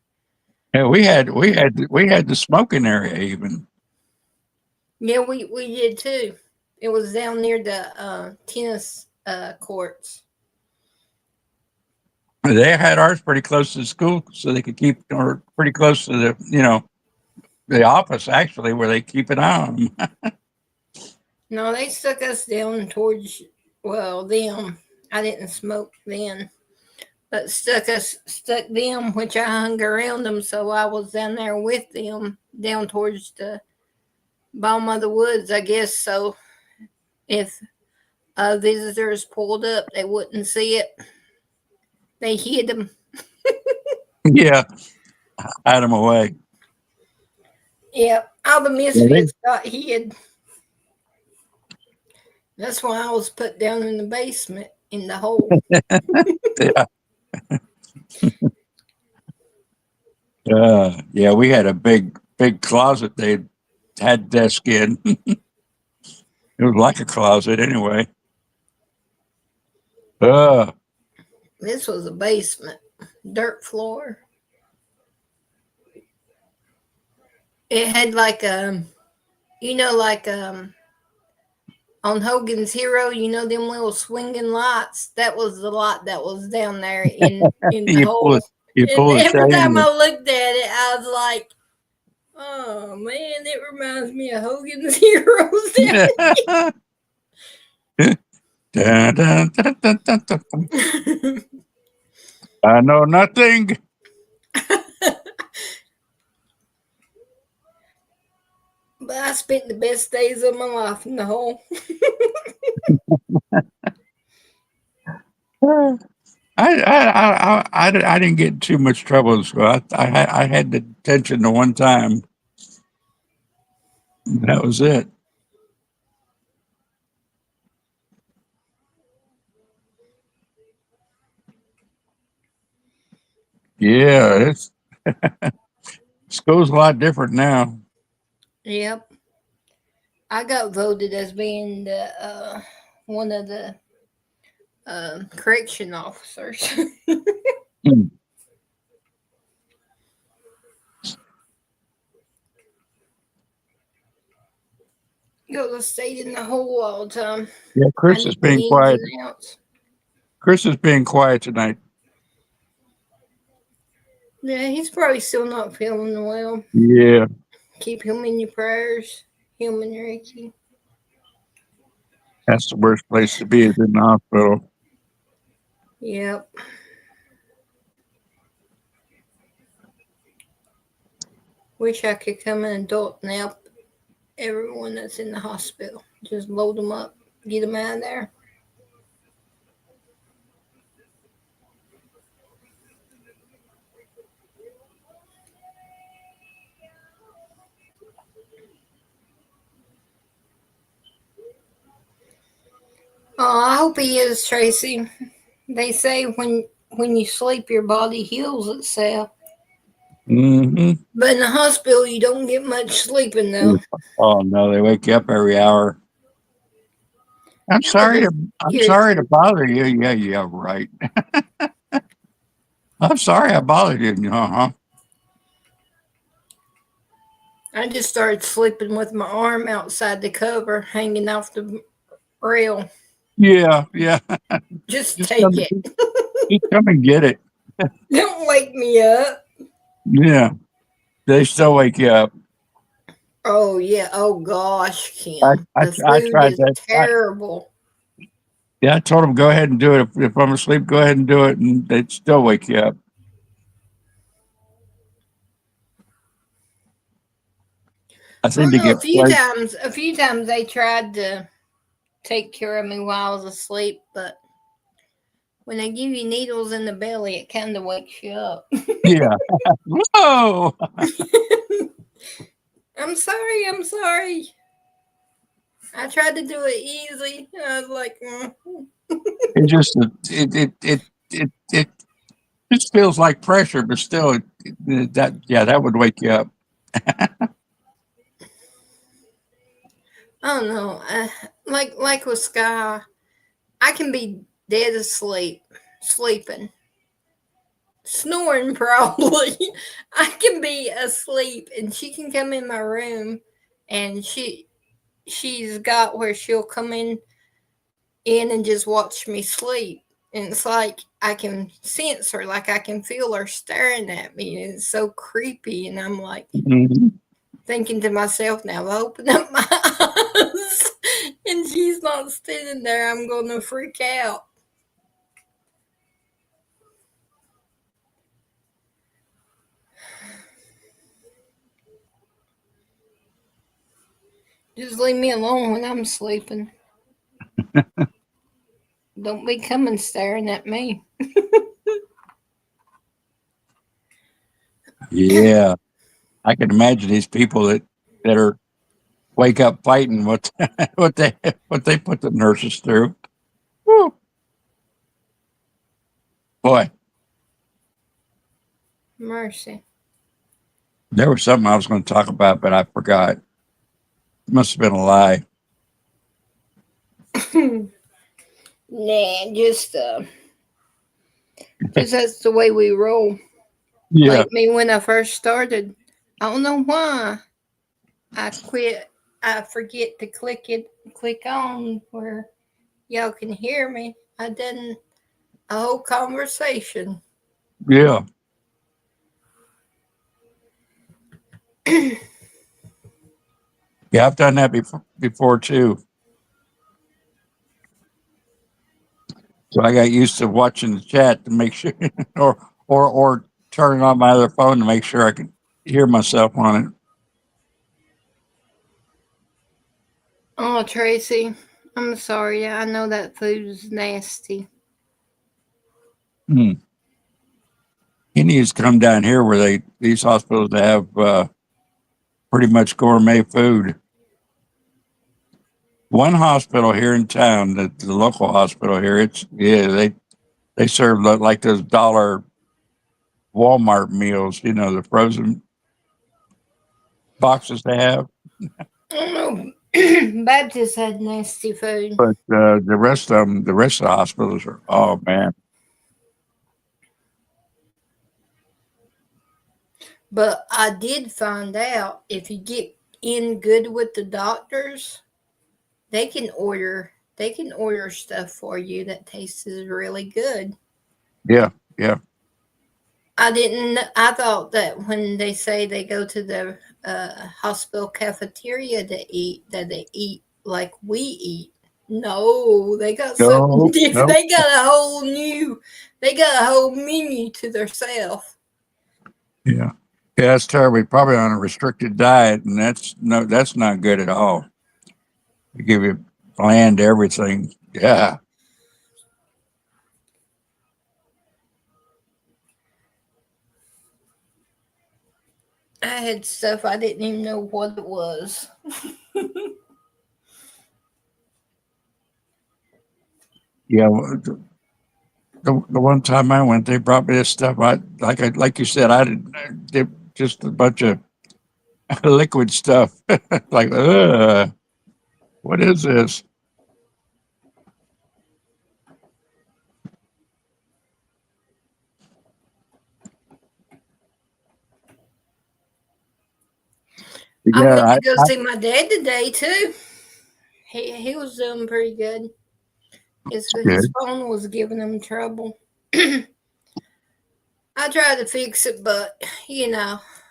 Yeah, we had the smoking area even. Yeah, we did too. It was down near the tennis courts. They had ours pretty close to the school, so they could keep, or pretty close to the office actually, where they keep an eye on them. No, they stuck us down towards them. I didn't smoke then, but stuck them, which I hung around them, so I was down there with them, down towards the bottom of the woods, I guess. So if visitors pulled up, they wouldn't see it. They hid them. Yeah, hide them away. Yep, all the misfits got hid. That's why I was put down in the basement in the hole. Yeah. Yeah, we had a big closet they had desk in. It was like a closet anyway. This was a basement, dirt floor. It had like on Hogan's Hero, them little swinging lights. That was the light that was down there in the hole. You pull And the every chain. time I looked at it, I was like, "Oh man, it reminds me of Hogan's Heroes." Dun, dun, dun, dun, dun, dun. I know nothing. But I spent the best days of my life in the hole. I didn't get in too much trouble in school. I had detention the one time. That was it. Yeah, it's school's a lot different now. Yep. I got voted as being the one of the correction officers. Go to stay in the hole all the time. Yeah, Chris is being quiet. Chris is being quiet tonight. Yeah, he's probably still not feeling well. Yeah. Keep him in your prayers. Him and Ricky. That's the worst place to be, is in the hospital. Yep. Wish I could come an adult nap everyone that's in the hospital. Just load them up, get them out of there. Oh, I hope he is, Tracy. They say when you sleep, your body heals itself. Mm-hmm. But in the hospital, you don't get much sleeping, though. Oh no, they wake you up every hour. I'm sorry to bother you. Yeah, right. I'm sorry I bothered you. Uh-huh. I just started sleeping with my arm outside the cover, hanging off the rail. Yeah. Just take it. Just come and get it. Don't wake me up. Yeah. They still wake you up. Oh, yeah. Oh, gosh, Kim. I the food tried is that. terrible. I told them, go ahead and do it. If I'm asleep, go ahead and do it. And they'd still wake you up. I seem to get a few times they tried to take care of me while I was asleep, but when they give you needles in the belly, it kind of wakes you up. Yeah. Whoa. I'm sorry. I tried to do it easy. I was like, It just it just feels like pressure, but still, that would wake you up. I don't know. Like with Sky, I can be dead asleep, sleeping, snoring probably. I can be asleep, and she can come in my room, and she's got where she'll come in and just watch me sleep. And it's like I can sense her, like I can feel her staring at me. And it's so creepy. And I'm like thinking to myself, now if I open up my eyes and she's not standing there, I'm going to freak out. Just leave me alone when I'm sleeping. Don't be coming staring at me. Yeah, I can imagine these people that are wake up fighting what what they put the nurses through. Woo. Boy, Mercy. there was something I was going to talk about, but I forgot. It must have been a lie. Nah, just that's the way we roll. Yeah. Like me when I first started. I don't know why. I quit. I forget to click on where y'all can hear me. I done a whole conversation. Yeah. Yeah, I've done that before too. So I got used to watching the chat to make sure, or turning on my other phone to make sure I could hear myself on it. Oh, Tracy, I'm sorry. I know that food's nasty. He needs to come down here where these hospitals have pretty much gourmet food. One hospital here in town, the local hospital here, they serve like those dollar Walmart meals, the frozen boxes they have. I don't know. Baptist had nasty food. But the rest of the hospitals are, oh man. But I did find out if you get in good with the doctors, they can order stuff for you that tastes really good. Yeah, yeah. I thought that when they say they go to the hospital cafeteria to eat, that they eat like we eat. No, they got something different. No. They got a whole menu to themselves. Yeah. Yeah, that's terrible. You're probably on a restricted diet, and that's not good at all. They give you bland everything. Yeah. I had stuff I didn't even know what it was. Yeah. The one time I went, they brought me this stuff. Like you said, I did just a bunch of liquid stuff. Like, what is this? I Yeah, went to go see my dad today too. He was doing pretty good. His phone was giving him trouble. I tried to fix it, but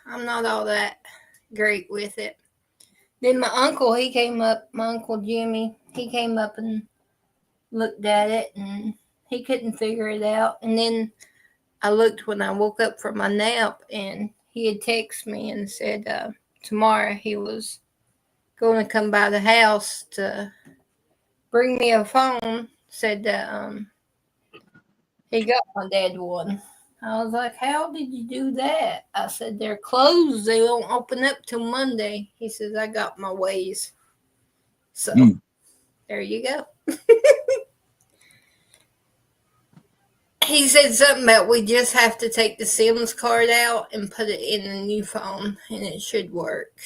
I'm not all that great with it. Then my uncle Jimmy, he came up and looked at it, and he couldn't figure it out. And then I looked when I woke up from my nap, and he had texted me and said tomorrow he was going to come by the house to bring me a phone. Said that he got my dad one. I was like, how did you do that? I said, they're closed. They won't open up till Monday. He says, I got my ways. So there you go. He said something about we just have to take the SIMS card out and put it in the new phone, and it should work.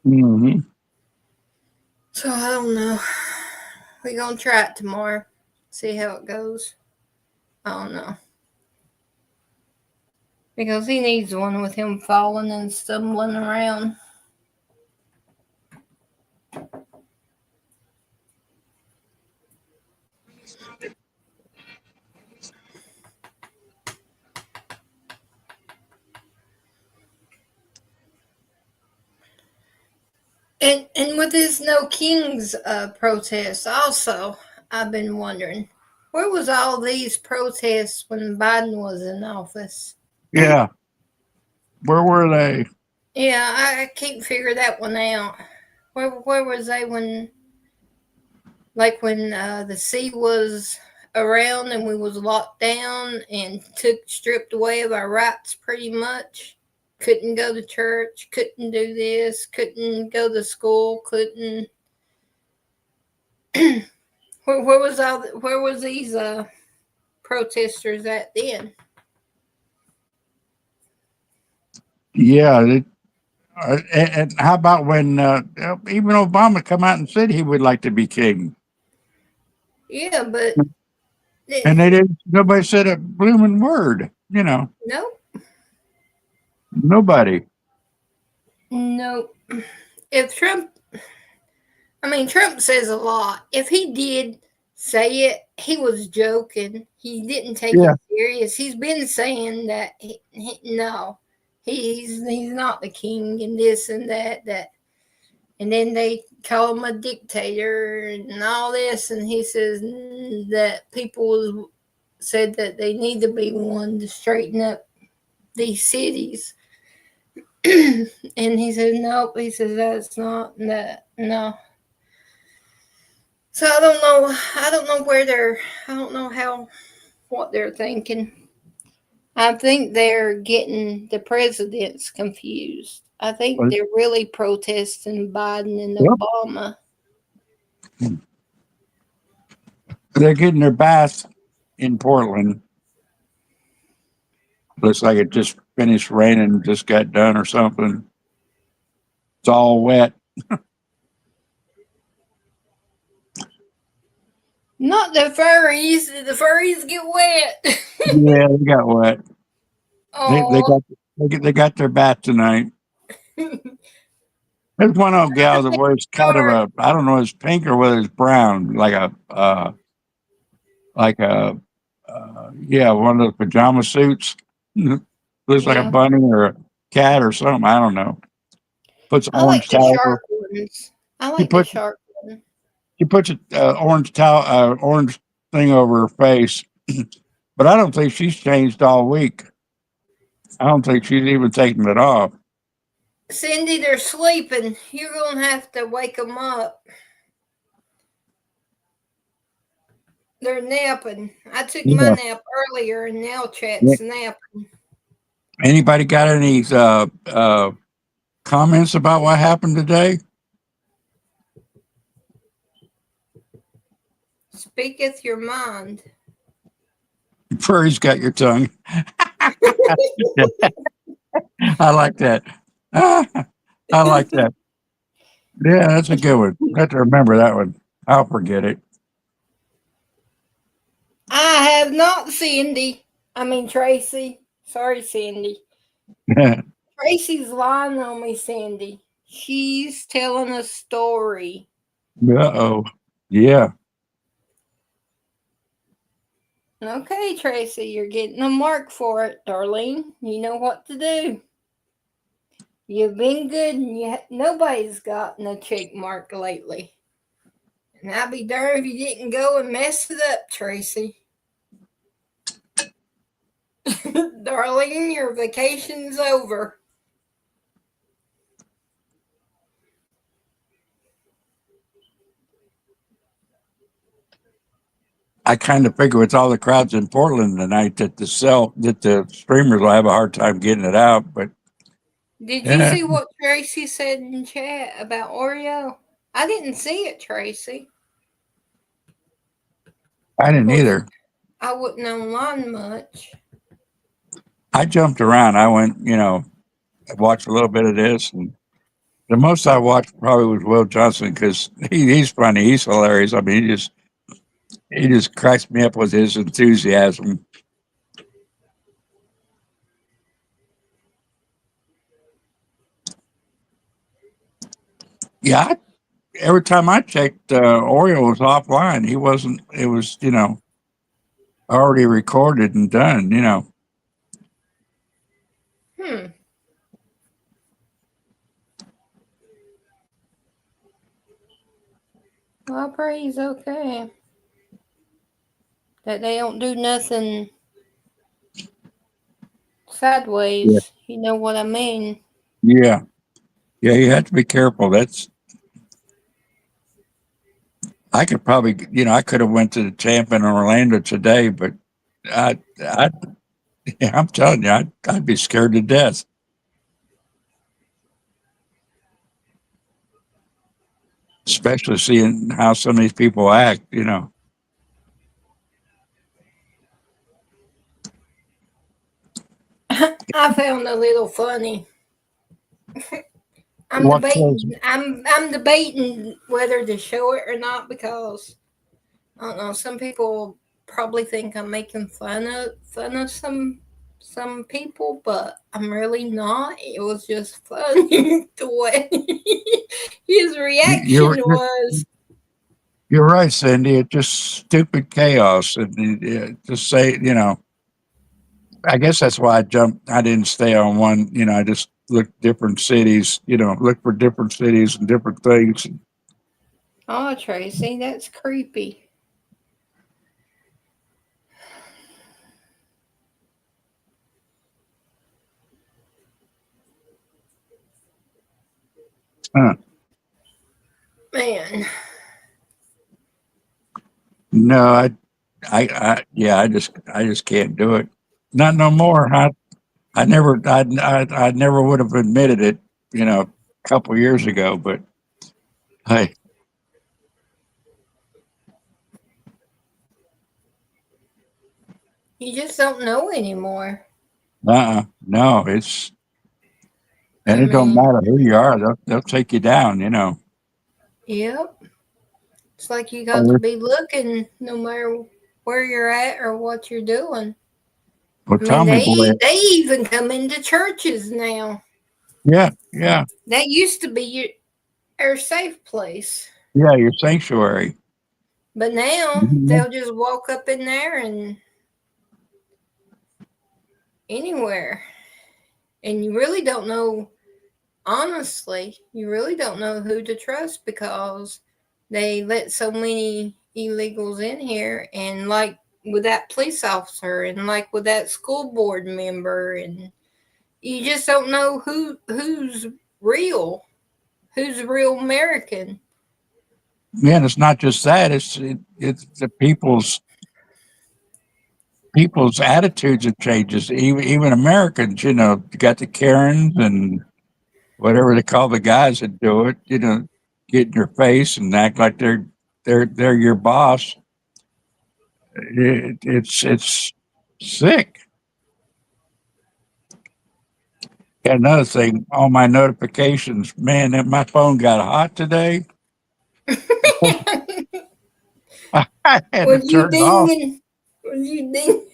Mm-hmm. So I don't know. We're going to try it tomorrow. See how it goes. I don't know. Because he needs one with him falling and stumbling around. And with this No Kings protest also, I've been wondering, where was all these protests when Biden was in office? Yeah. Where were they? Yeah, I can't figure that one out. Where was they when the sea was around and we was locked down and stripped away of our rights pretty much? Couldn't go to church, couldn't do this, couldn't go to school, couldn't. where was these protesters at then? Yeah. And how about when even Obama come out and said he would like to be king? Yeah, but And they didn't. Nobody said a blooming word. no, Nobody. no. If Trump says a lot. If he did say it, he was joking. He didn't take Yeah. it serious. He's been saying that no, he's not the king and this and that. And then they call him a dictator and all this, and he says that people said that they need to be one to straighten up these cities. And he says nope. He says that's not that. No. So I don't know. I don't know what they're thinking. I think they're getting the presidents confused. I think they're really protesting Biden and Yep. Obama. They're getting their bath in Portland. Looks like it just finished raining, just got done or something. It's all wet. Not the furries. The furries get wet. Yeah, they got wet. They got their bath tonight. There's one old gal that wears kind of a, I don't know, it's pink or whether it's brown, like a one of those pajama suits. Looks like a Yeah. bunny or a cat or something. I don't know. Puts an I like orange the towel. shark ones. I like the shark one. She puts an orange towel, orange thing over her face. But I don't think she's changed all week. I don't think she's even taken it off. Cindy, they're sleeping. You're going to have to wake them up. They're napping. I took my nap earlier, and now Chat's napping. Anybody got any comments about what happened today? Speaketh your mind. Furry's got your tongue. I like that. I like that. Yeah, that's a good one. I have to remember that one. I'll forget it. I have not, Cindy. I mean, Tracy. Sorry, Cindy. Tracy's lying on me, Cindy. She's telling a story. Uh-oh. Yeah. Okay, Tracy, you're getting a mark for it, Darlene. You know what to do. You've been good, and nobody's gotten a check mark lately. And I'd be darned if you didn't go and mess it up, Tracy. Darlene, your vacation's over. I kind of figure with all the crowds in Portland tonight that the streamers will have a hard time getting it out. But did you see what Tracy said in chat about Oreo? I didn't see it, Tracy. I didn't either. I wasn't online much. I jumped around. I went, watched a little bit of this, and the most I watched probably was Will Johnson because he's funny. He's hilarious. I mean, he just cracks me up with his enthusiasm. Yeah, every time I checked, Oriole was offline. He wasn't. It was, already recorded and done. Hmm. Well, I pray he's okay. That they don't do nothing Yeah, sideways. You know what I mean? yeah, yeah. You have to be careful. I could probably, I could have went to the Tampa in Orlando today, but I, yeah, I'm telling you, I'd be scared to death. Especially seeing how some of these people act. I found a little funny. I'm What was debating. I'm debating whether to show it or not because I don't know. Some people probably think I'm making fun of some people, but I'm really not. It was just funny the way his you're reaction you're was. you're right, Cindy. It's just stupid chaos, and just say. I guess that's why I jumped. I didn't stay on one. I just looked different cities. Look for different cities and different things. Oh, Tracy, that's creepy. Huh. Man, No, yeah, I just can't do it. Not no more. I never would have admitted it. A couple years ago, but hey, you just don't know anymore. no, I and it don't mean, matter who you are. They'll take you down. yep. It's like you got to Or be looking no matter where you're at or what you're doing. I mean, Tommy boy. they even come into churches now. Yeah, yeah, That used to be your safe place, yeah. Your sanctuary. but now Mhm. they'll just walk up in there and anywhere, and you really don't know. Honestly, you really don't know who to trust because they let so many illegals in here, and like with that police officer, and like with that school board member, and you just don't know who's real, who's a real American. Yeah, and it's not just that. It's the people's attitudes that changes. Even Americans. You got the Karens and whatever they call the guys that do it. Get in your face and act like they're your boss. It's sick. Got another thing on my notifications. Man, my phone got hot today. I had to Was you turn it off. dinging? Was you ding?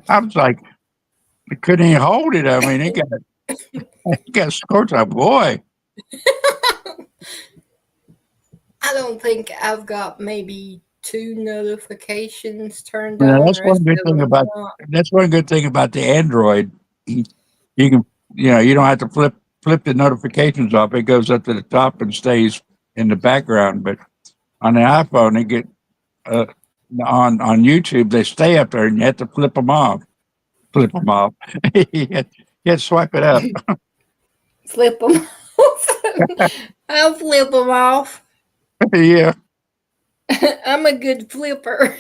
I was like, I couldn't even hold it. I mean, it got scorched. Like, boy, I don't think I've got maybe 2 notifications turned you know, on. that's The one rest good of thing them about not. that's one good thing about the Android. You can, you don't have to flip the notifications off. It goes up to the top and stays in the background. But on the iPhone, they get uh, on YouTube, they stay up there, and you have to flip them off. Flip them off. You have to swipe it up. Flip them off. I'll flip them off. Yeah. I'm a good flipper.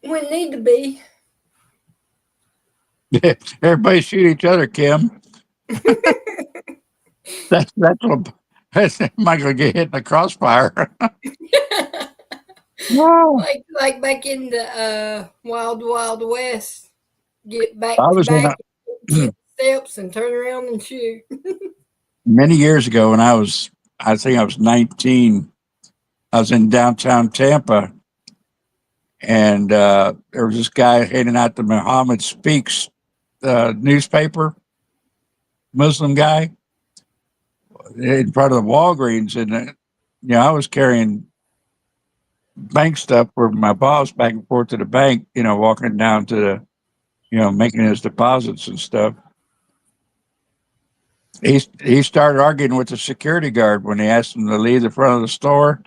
We need to be. Everybody shoot each other, Kim. That's what Michael get hit in the crossfire. Like back in the Wild Wild West. Get back I to was in back, a, 10 steps, and turn around and shoot. many years ago when I think I was 19. I was in downtown Tampa, and there was this guy handing out the Muhammad Speaks newspaper, Muslim guy, in front of the Walgreens, and I was carrying bank stuff for my boss back and forth to the bank, walking down to the, making his deposits and stuff. He started arguing with the security guard when he asked him to leave the front of the store.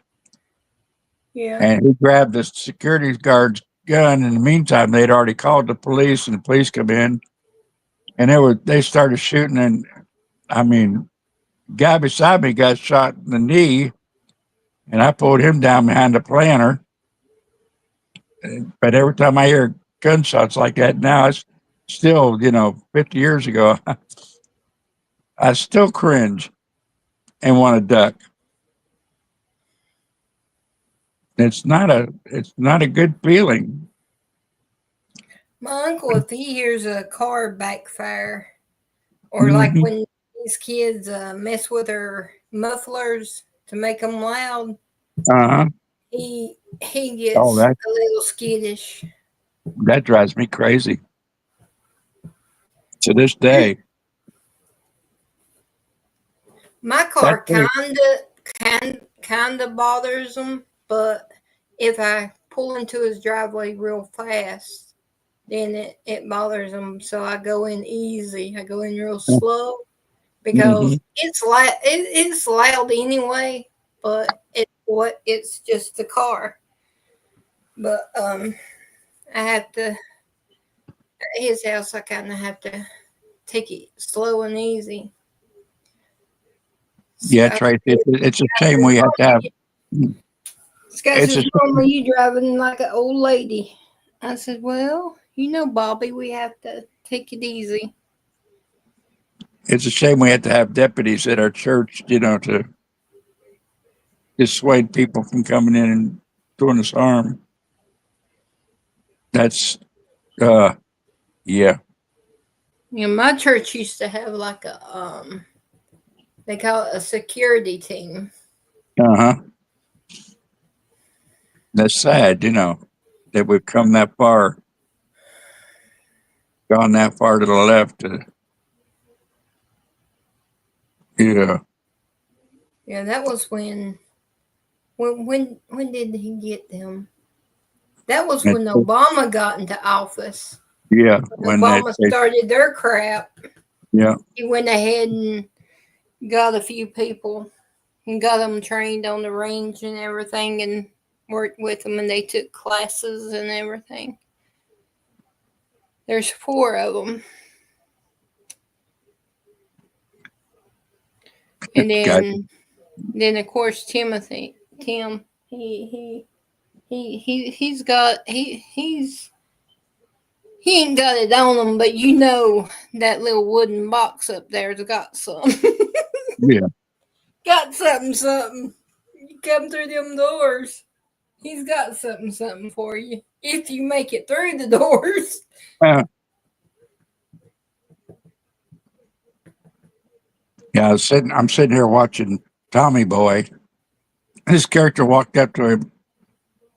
Yeah. And he grabbed the security guard's gun. In the meantime, they'd already called the police, and the police come in, and they started shooting. And I mean, guy beside me got shot in the knee, and I pulled him down behind the planter. But every time I hear gunshots like that now, it's still, 50 years ago, I still cringe and want to duck. It's not a good feeling. My uncle, if he hears a car backfire, or like when these kids mess with their mufflers to make them loud, he gets a little skittish. That drives me crazy to this day. My car kinda bothers him, but if I pull into his driveway real fast, then it bothers him. So I go in easy. I go in real slow because it's loud anyway. But it's just the car. But I have to, at his house, I kind of have to take it slow and easy. Yeah, Tracy, it's a shame we have to have. Scott says, normally you driving like an old lady. I said, well, Bobby, we have to take it easy. It's a shame we have to have deputies at our church, to dissuade people from coming in and doing us harm. That's, yeah. My church used to have like a, they call it a security team. That's sad, that we've come that far, gone that far to the left. Yeah. Yeah, that was when did he get them? That was when Obama got into office. Yeah. When Obama started their crap. Yeah. He went ahead and got a few people and got them trained on the range and everything and worked with them, and they took classes and everything. There's 4 of them. And then of course Tim, he ain't got it on him, but that little wooden box up there's got some. Yeah. Got something. You come through them doors. He's got something for you. If you make it through the doors. Yeah, I'm sitting here watching Tommy Boy. This character walked up to him.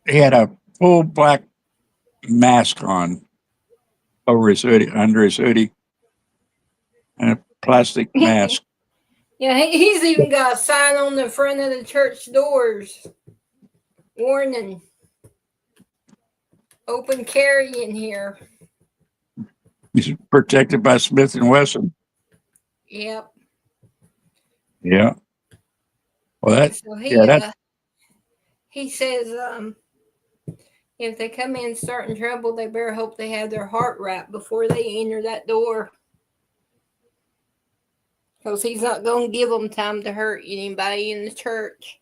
He had a full black mask on over his hoodie, under his hoodie, and a plastic mask. Yeah, he's even got a sign on the front of the church doors. Warning. Open carry in here. He's protected by Smith & Wesson. Yep. Yeah. Well, he says if they come in starting trouble, they better hope they have their heart right before they enter that door. Because he's not going to give them time to hurt anybody in the church.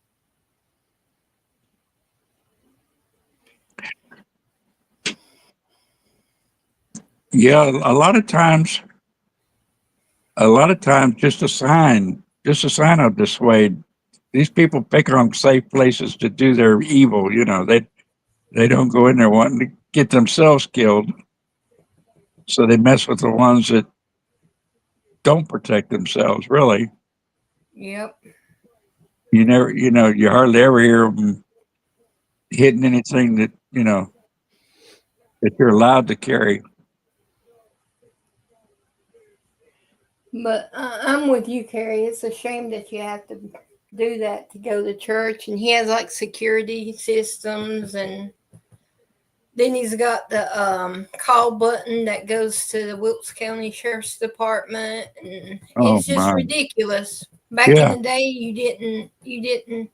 Yeah, a lot of times just a sign will dissuade these people pick on safe places to do their evil. You know, they don't go in there wanting to get themselves killed, so they mess with the ones that don't protect themselves. Really, Yep. you hardly ever hear them hitting anything that that you're allowed to carry. But I'm with you, Carrie. It's a shame that you have to do that to go to church. And he has like security systems, and then he's got the call button that goes to the Wilkes County Sheriff's Department, and Oh it's just my, ridiculous. Back in yeah, the day, you didn't.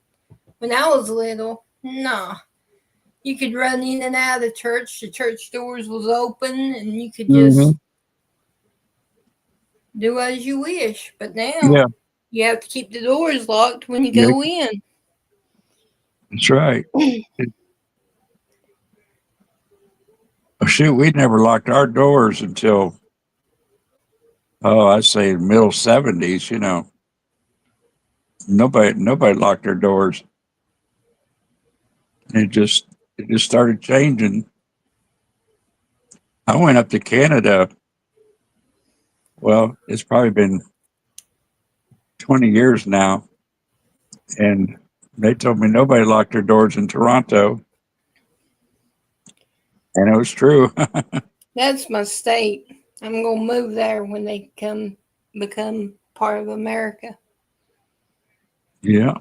When I was little, nah, you could run in and out of the church. The church doors was open, and you could hmm just do as you wish. But now yeah, you have to keep the doors locked when you yeah. go in. That's right. Oh, shoot, we never locked our doors until I'd say middle '70s. You know, nobody locked their doors. It just started changing. I went up to Canada. Well, it's probably been 20 years now, and they told me nobody locked their doors in Toronto, and it was true. That's my state. I'm gonna move there when they become part of America. Yeah,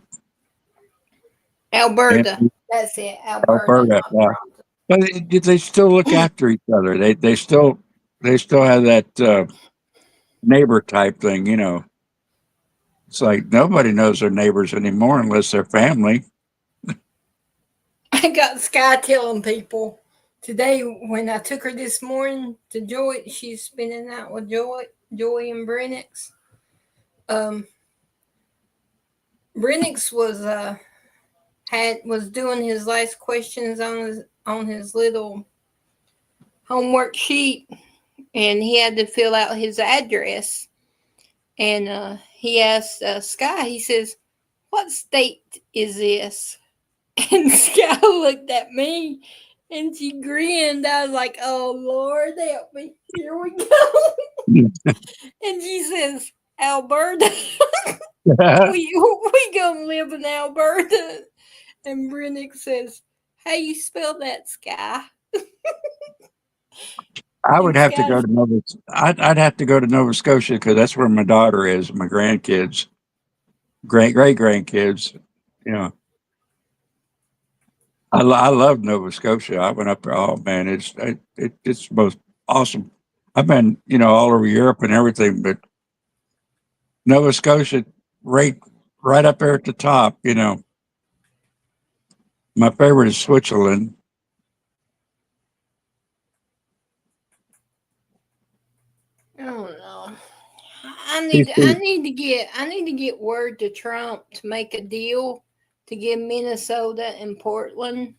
Alberta. and That's it. Alberta, Alberta. not Yeah. Toronto. But they still look after each other. They still have that neighbor type thing. You know, it's like nobody knows their neighbors anymore unless they're family. I got Sky telling people today when I took her this morning to Joy. She's spending out with Joy and Brennix. Um, Brennix was doing his last questions on his little homework sheet, and he had to fill out his address. And he asked Sky. He says, "What state is this?" And Sky looked at me and she grinned. I was like, "Oh Lord, help me! Here we go." And she says, "Alberta." we gonna live in Alberta. And Brennick says, "How you spell that, Sky?" I would And have to Sky, go to Nova. I'd have to go to Nova Scotia because that's where my daughter is, my grandkids, great grandkids. You know, I love Nova Scotia. I went up there. Oh man, it's most awesome. I've been all over Europe and everything, but Nova Scotia, right up there at the top. You know, my favorite is Switzerland. I don't know. I need I PC. need to get I need to get word to Trump to make a deal to give Minnesota and Portland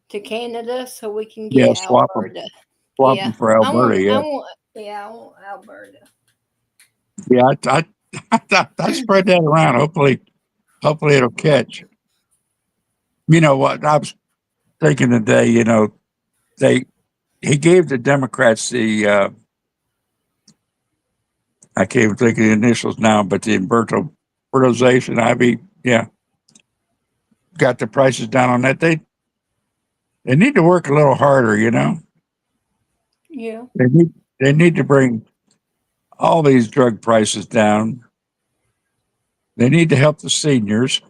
to Canada so we can Yeah, get swap Alberta. them Yeah. for Alberta. I Yeah, want I want Alberta. yeah. I spread that around. Hopefully it'll catch. You know what? I was thinking today. They he gave the Democrats the I can't even think of the initials now, but the Bertozation IV, yeah, got the prices down on that. They need to work a little harder. Yeah. They need to bring all these drug prices down. They need to help the seniors.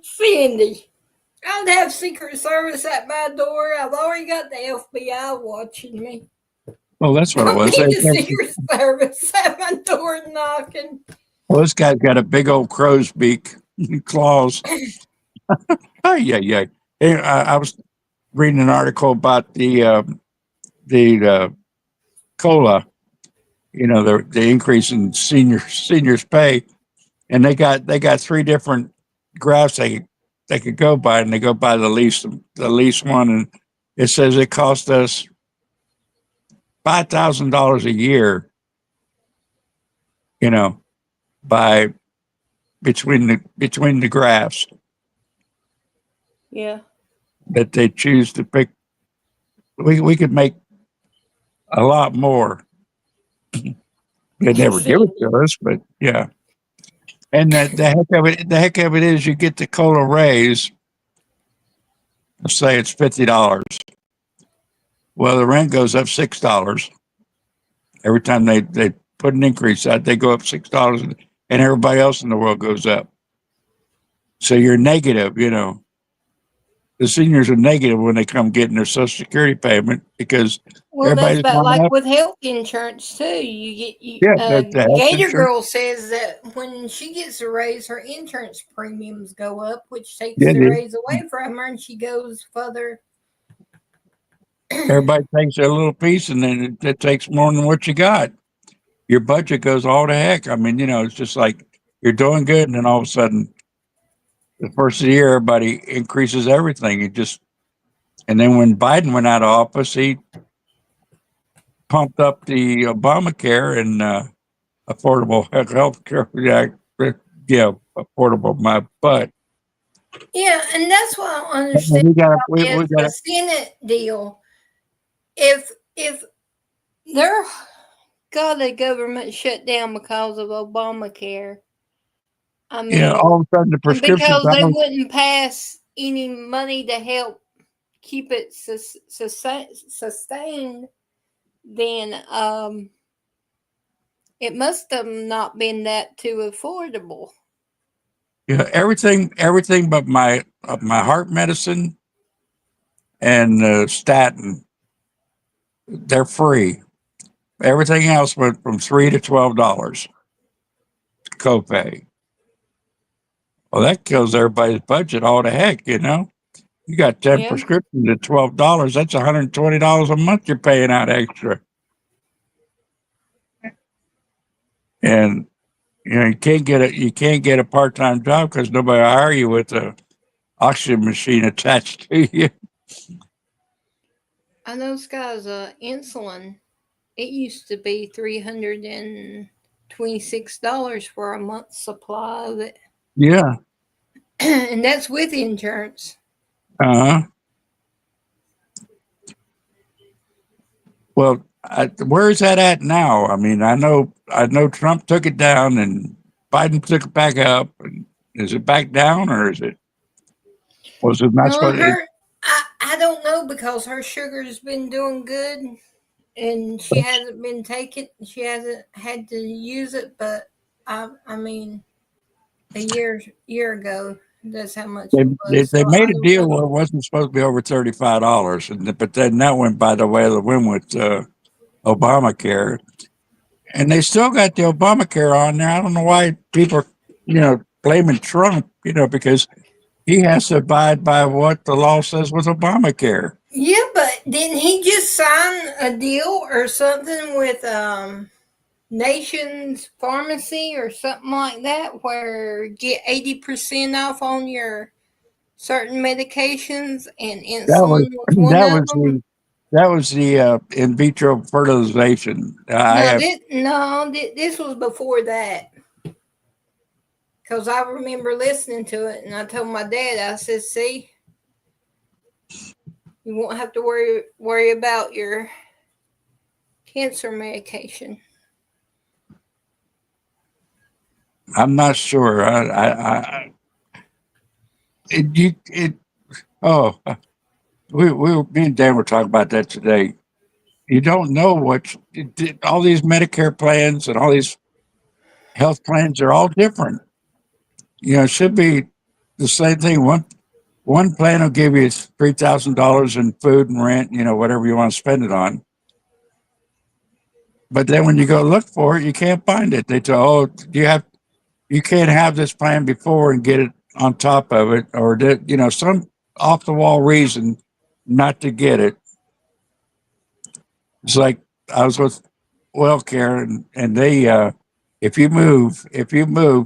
Cindy, I'd have Secret Service at my door. I've already got the FBI watching me. Well, that's what it Don't was. need the Secret Service at my door knocking. Well, this guy's got a big old crow's beak claws. Oh yeah. Hey, I was reading an article about the cola. The increase in seniors pay, and they got three different graphs they could go by, and they go by the least one, and it says it cost us $5,000 a year. By between the graphs Yeah. that they choose to pick. We could make a lot more. They never give it to us, but yeah. And the heck of it is, you get the COLA raise. Let's say it's $50. Well, the rent goes up $6 every time they put an increase out. They go up $6, and everybody else in the world goes up. So you're negative. The seniors are negative when they come getting their Social Security payment because Well, that's everybody's about going like up. with health insurance too. Yeah, the health Gator insurance. Girl says that when she gets a raise, her insurance premiums go up, which takes Yeah, the dude. raise away from her, and she goes further. Everybody takes their little piece, and then it takes more than what you got. Your budget goes all to heck. I mean, it's just like you're doing good, and then all of a sudden, the first of the year, everybody increases everything. And then when Biden went out of office, he pumped up the Obamacare and affordable health care. Yeah, affordable. My butt. Yeah, and that's what I don't understand We got about the Senate deal. If they're got a government shut down because of Obamacare, I mean, all of a sudden the prescription because they dollars. wouldn't pass any money to help keep it sustained, then it must have not been that too affordable. Yeah, everything but my heart medicine and statin, they're free. Everything else went from $3 to $12 copay. Well, that kills everybody's budget all to heck. You got 10 Yeah. prescriptions at $12. That's $120 a month you're paying out extra. And you can't get a part-time job because nobody will hire you with a oxygen machine attached to you. I know this guy's insulin. It used to be $326 for a month's supply of it. Yeah. And that's with insurance. Uh-huh. Well, where is that at now? I mean, I know Trump took it down and Biden took it back up. And is it back down or was it not No, supposed to? I don't know because her sugar's been doing good and she hasn't been taking. She hasn't had to use it, but I mean, a year ago, that's how much it was. They So made I a don't deal know. where it wasn't supposed to be over $35, but then that went by the way of the wind with Obamacare, and they still got the Obamacare on there. I don't know why people are, blaming Trump, because he has to abide by what the law says with Obamacare. Yeah, but didn't he just sign a deal or something with Nation's Pharmacy or something like that, where get 80% off on your certain medications, and insulin was one of them? That was the in vitro fertilization. This was before that. Because I remember listening to it, and I told my dad, I said, "See, you won't have to worry about your cancer medication." I'm not sure. Me and Dan were talking about that today. You don't know all these Medicare plans and all these health plans are all different. It should be the same thing. One plan will give you $3,000 in food and rent, whatever you want to spend it on. But then when you go look for it, you can't find it. They tell, you can't have this plan before and get it on top of it, or some off the wall reason not to get it. It's like I was with WellCare, and they if you move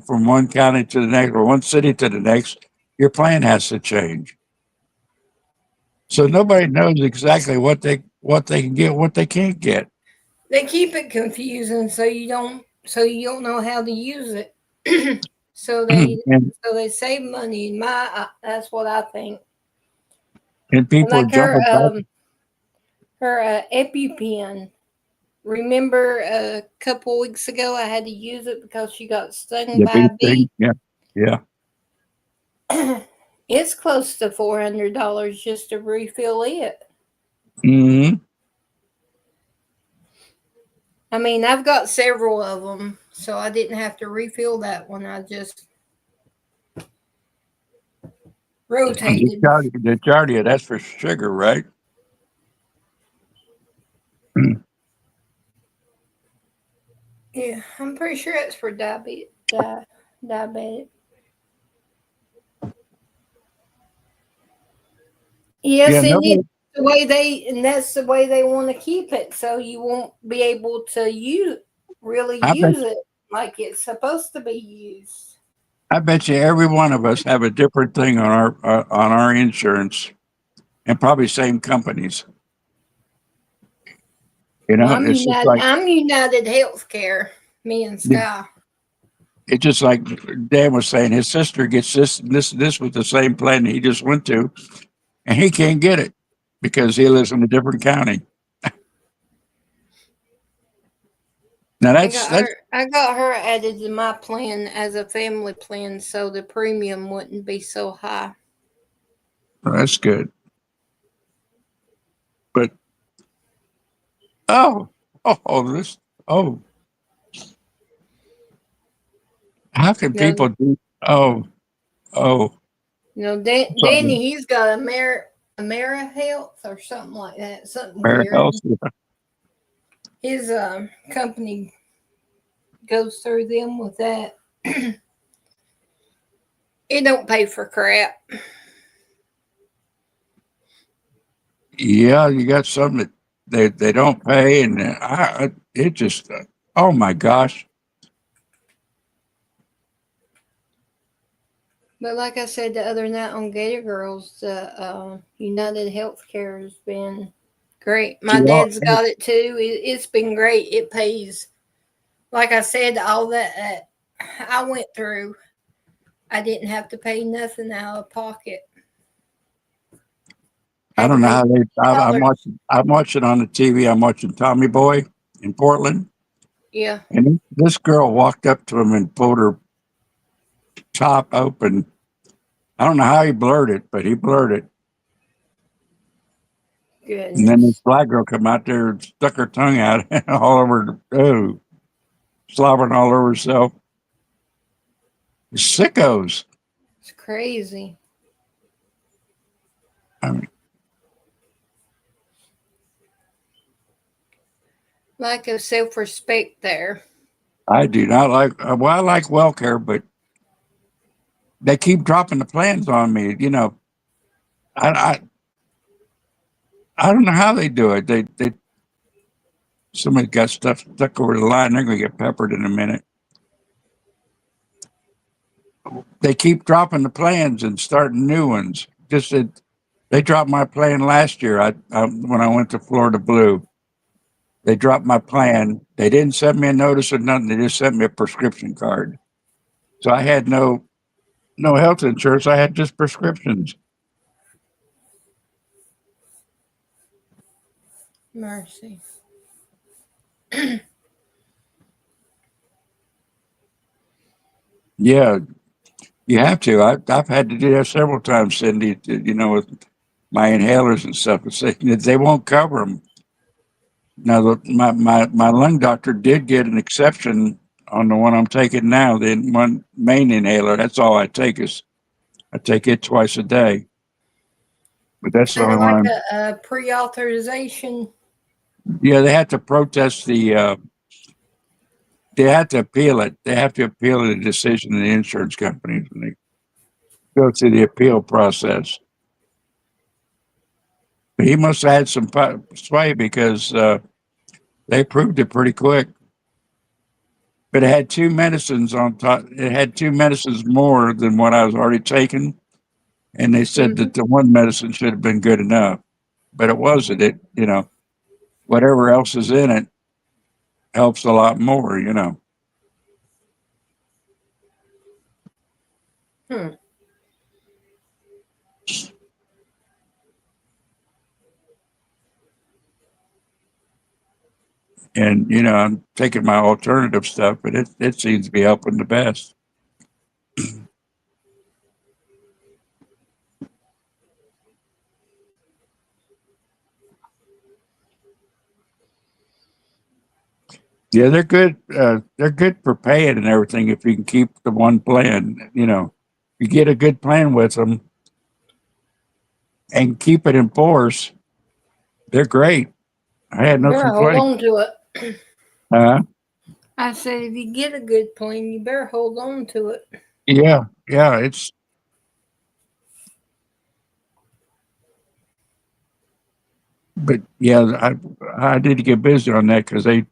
from one county to the next or one city to the next, your plan has to change. So nobody knows exactly what they can get, what they can't get. They keep it confusing so you don't know how to use it. So they and save money. That's what I think. people are Like her jumping back. EpiPen. Remember a couple weeks ago I had to use it because she got stung The by bee a thing. bee. Yeah. It's close to $400 just to refill it. Hmm. I mean, I've got several of them, so I didn't have to refill that one. I just rotated. The Giardia, that's for sugar, right? Yeah, I'm pretty sure it's for diabetic. Yes, Yeah, and nobody. that's the way they want to keep it, so you won't be able to really I bet. use it like it's supposed to be used. I bet you every one of us have a different thing on our insurance, and probably same companies. You Well, know, it's just like I'm United Healthcare. Me and Sky. it's just like Dan was saying. His sister gets this with the same plan he just went to, and he can't get it because he lives in a different county. Now that's I got her added to my plan as a family plan, so the premium wouldn't be so high. that's good. But oh this oh how can No, people do oh Danny, something he's got Amera Health or something like that. Something very weird. else? His company goes through them with that. It don't pay for crap. Yeah, you got some that they don't pay, and it just oh my gosh. But like I said the other night on Gator Girls, the United Healthcare has been great. See, My dad's got it too. It's been great. It pays. Like I said, all that I went through, I didn't have to pay nothing out of pocket. I don't know how they. $2. I'm watching on the TV. I'm watching Tommy Boy in Portland, Yeah, and this girl walked up to him and pulled her top open. I don't know how he blurred it, but he blurred it. And then this goodness. black girl come out there and stuck her tongue out all over, slobbering all over herself. Sickos. It's crazy. I mean, Lack of self-respect there. I do not like. Well, I like WellCare, but they keep dropping the plans on me. You know, I I don't know how they do it. They somebody got stuff stuck over the line. They're going to get peppered in a minute. They keep dropping the plans and starting new ones. They dropped my plan last year. When I went to Florida Blue, they dropped my plan. They didn't send me a notice or nothing. They just sent me a prescription card. So I had no health insurance. I had just prescriptions. Mercy. Yeah, you have to. I've had to do that several times, Cindy. You know, with my inhalers and stuff. They won't cover them. Now, my lung doctor did get an exception on the one I'm taking now. The one main inhaler. That's all I take I take it twice a day. But that's the Kind only of like one. a pre-authorization. Yeah, they had to protest the. They had to appeal it. They have to appeal the decision of the insurance companies, and they go through the appeal process. But he must have had some sway because they proved it pretty quick. But it had two medicines on top. It had two medicines more than what I was already taking, and they said that the one medicine should have been good enough, but it wasn't. Whatever else is in it helps a lot more. Hmm. And I'm taking my alternative stuff, but it seems to be helping the best. Yeah, they're good. They're good for paying and everything if you can keep the one plan. You get a good plan with them and keep it in force. They're great. I had You no better hold complaint. on to it. Uh, I said, if you get a good plan, you better hold on to it. yeah, yeah. But yeah, I need to get busy on that because they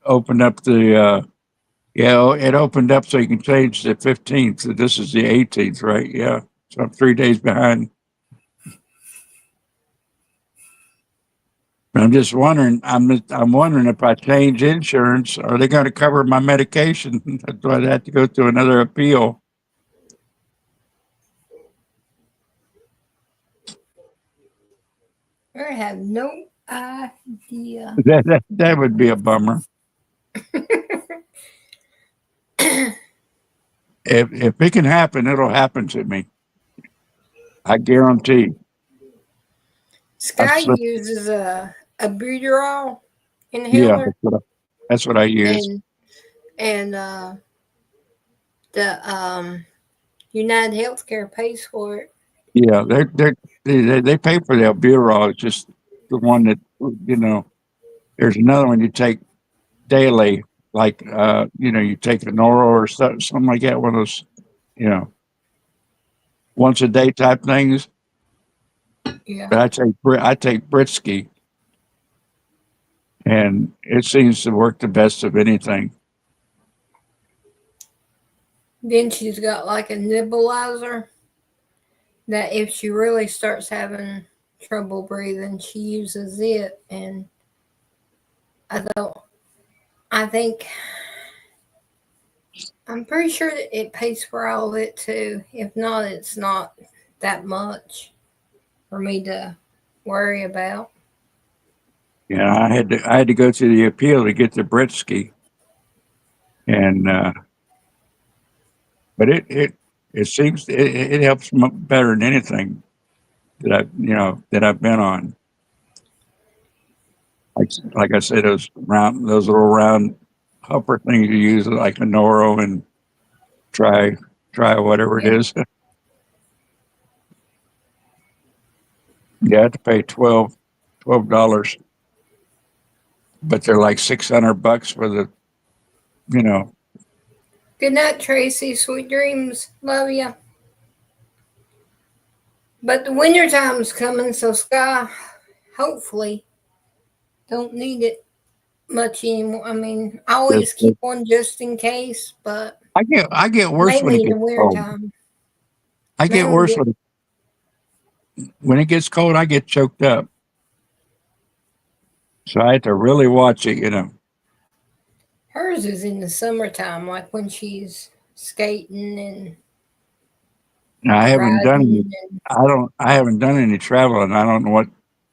opened up the. It opened up so you can change the 15th. So this is the 18th, right? Yeah. So I'm 3 days behind. I'm just wondering. I'm wondering if I change insurance, are they going to cover my medication? Do I have to go through another appeal? I have no idea. That would be a bummer. If it can happen, it'll happen to me. I guarantee. Sky uses a buterol Yeah, inhaler, that's what I use. and the United Healthcare pays for it. Yeah, they pay for the albuterol. It's just the one that There's another one you take daily, like you take an oral or something like that. One of those, once a day type things. Yeah. But I take Britsky, and it seems to work the best of anything. Then she's got like a nebulizer that if she really starts having trouble breathing, she uses it. And I think, I'm pretty sure that it pays for all of it too. If not, it's not that much for me to worry about. I had to go through the appeal to get the Britsky, and but it seems it helps better than anything that I've been on. Like I said, those little round upper things you use like a Noro and try whatever it is. You have to pay $12, but they're like $600 for the Good night, Tracy. Sweet dreams. Love ya. But the winter time's coming, so Sky, hopefully, don't need it much anymore. I mean, I always keep one just in case, but I get worse when mainly it in the gets winter cold. time. I get worse when it gets cold. I get choked up, so I have to really watch it. Hers is in the summertime, like when she's skating and Now, I haven't done any. riding. And, I haven't done any traveling. I don't know what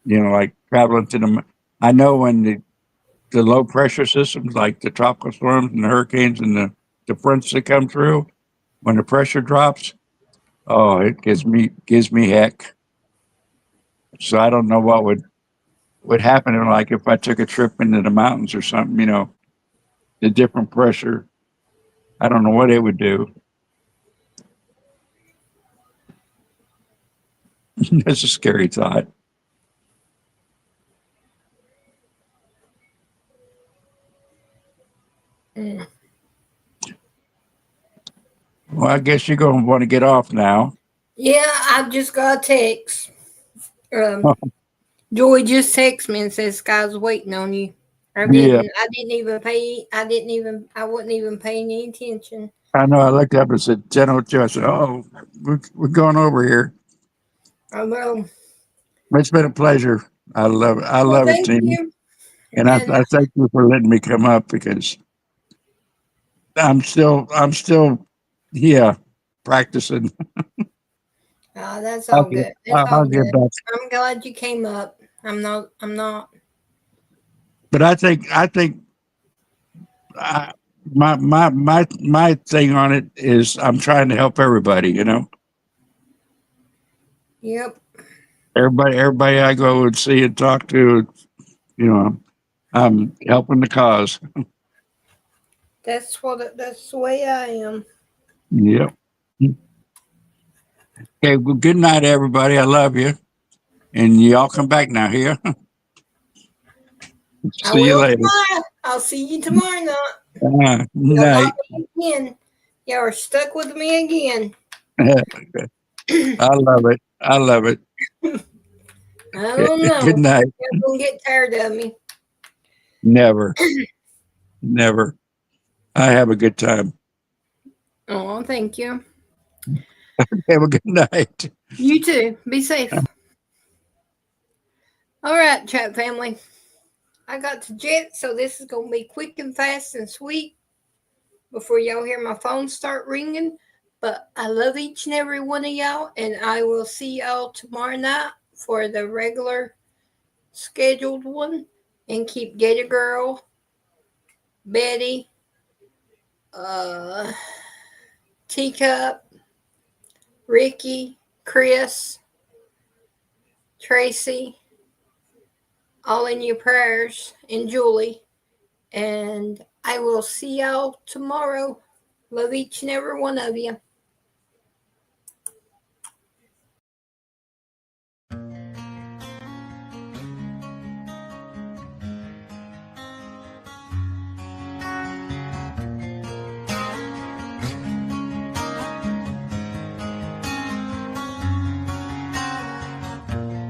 like traveling to the. I know when the low pressure systems like the tropical storms and the hurricanes and the fronts that come through, when the pressure drops, oh, it gives me heck. So I don't know what would happen like if I took a trip into the mountains or something. The different pressure. I don't know what it would do. That's a scary thought. mm. Well, I guess you're going to want to get off now. Yeah, I just got a text. Joy just texted me and says Sky's waiting on you. I Yeah. I wasn't even paying any attention. I know. I looked up and said 10:02. I said, "Oh, we're going over here." Oh, well. It's been a pleasure. I love it. I love it, Thank Tina. you. And I thank you for letting me come up because I'm still, yeah. practicing. That's all good. That's all I'll get good. back. I'm glad you came up. I'm not. But I think my thing on it is I'm trying to help everybody. You know, Yep. everybody I go and see and talk to, you know, I'm helping the cause. That's the way I am. Yep. Okay. Well, good night, everybody. I love you, and y'all come back now here. I See you will later. tomorrow. I'll see you tomorrow night. Night. Again. Y'all are stuck with me again. I love it. I love it. I don't know. Good night. You're gonna get tired of me. Never. Never. I have a good time. Oh, thank you. Have a good night. You too. Be safe. All right, chat family. I got to jet, so this is going to be quick and fast and sweet before y'all hear my phone start ringing. But I love each and every one of y'all, and I will see y'all tomorrow night for the regular scheduled one. And keep Gator Girl, Betty, Teacup, Ricky, Chris, Tracy, all in your prayers, and Julie. And I will see y'all tomorrow. Love each and every one of you.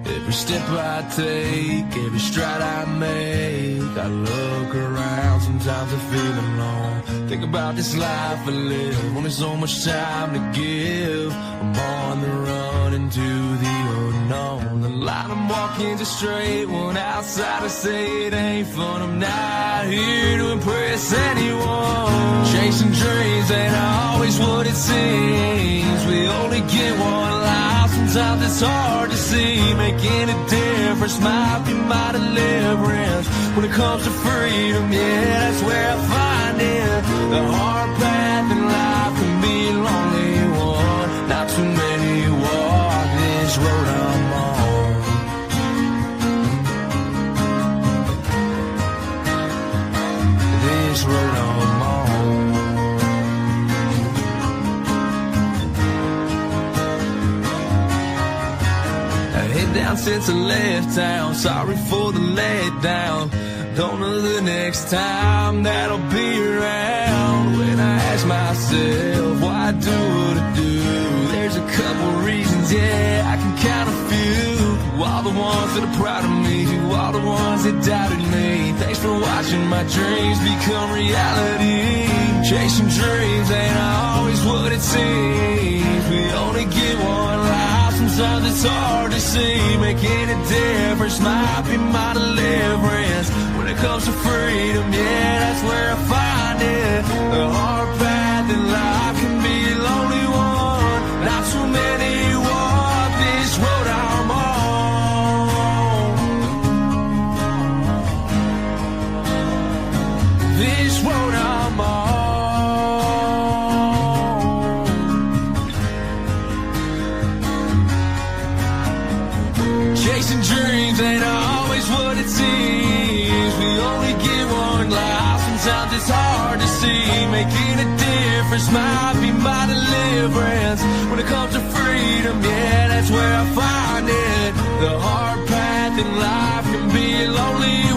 Every step I take, every stride I make, I look around, sometimes I feel alone. Think about this life I live, only so much time to give. I'm on the run into the unknown. The line I'm walking's a straight one, outside I say it ain't fun. I'm not here to impress anyone. Chasing dreams ain't always what it seems. We only get one life, sometimes it's hard to see. Making a difference might be my deliverance. When it comes to freedom, yeah, that's where I find it. The hard path in life can be a lonely one. Not too many walk this road I'm on. This road I'm on. Head down since I left town. Sorry for the letdown. Don't know the next time that I'll be around. When I ask myself why I do what I do, there's a couple reasons, yeah, I can count a few. To all the ones that are proud of me, to all the ones that doubted me, thanks for watching my dreams become reality. Chasing dreams ain't always what it seems. We only get one life, sometimes it's hard to see. Making a difference might be my deliverance. When it comes to freedom, yeah, that's where I find it. The hard path in life can be a lonely one. Not too many walk this road I'm on. This road I'm on. Chasing dreams ain't always what it seems. We only get one life, sometimes it's hard to see. Making a difference might be my deliverance. When it comes to freedom, yeah, that's where I find it. The hard path in life can be a lonely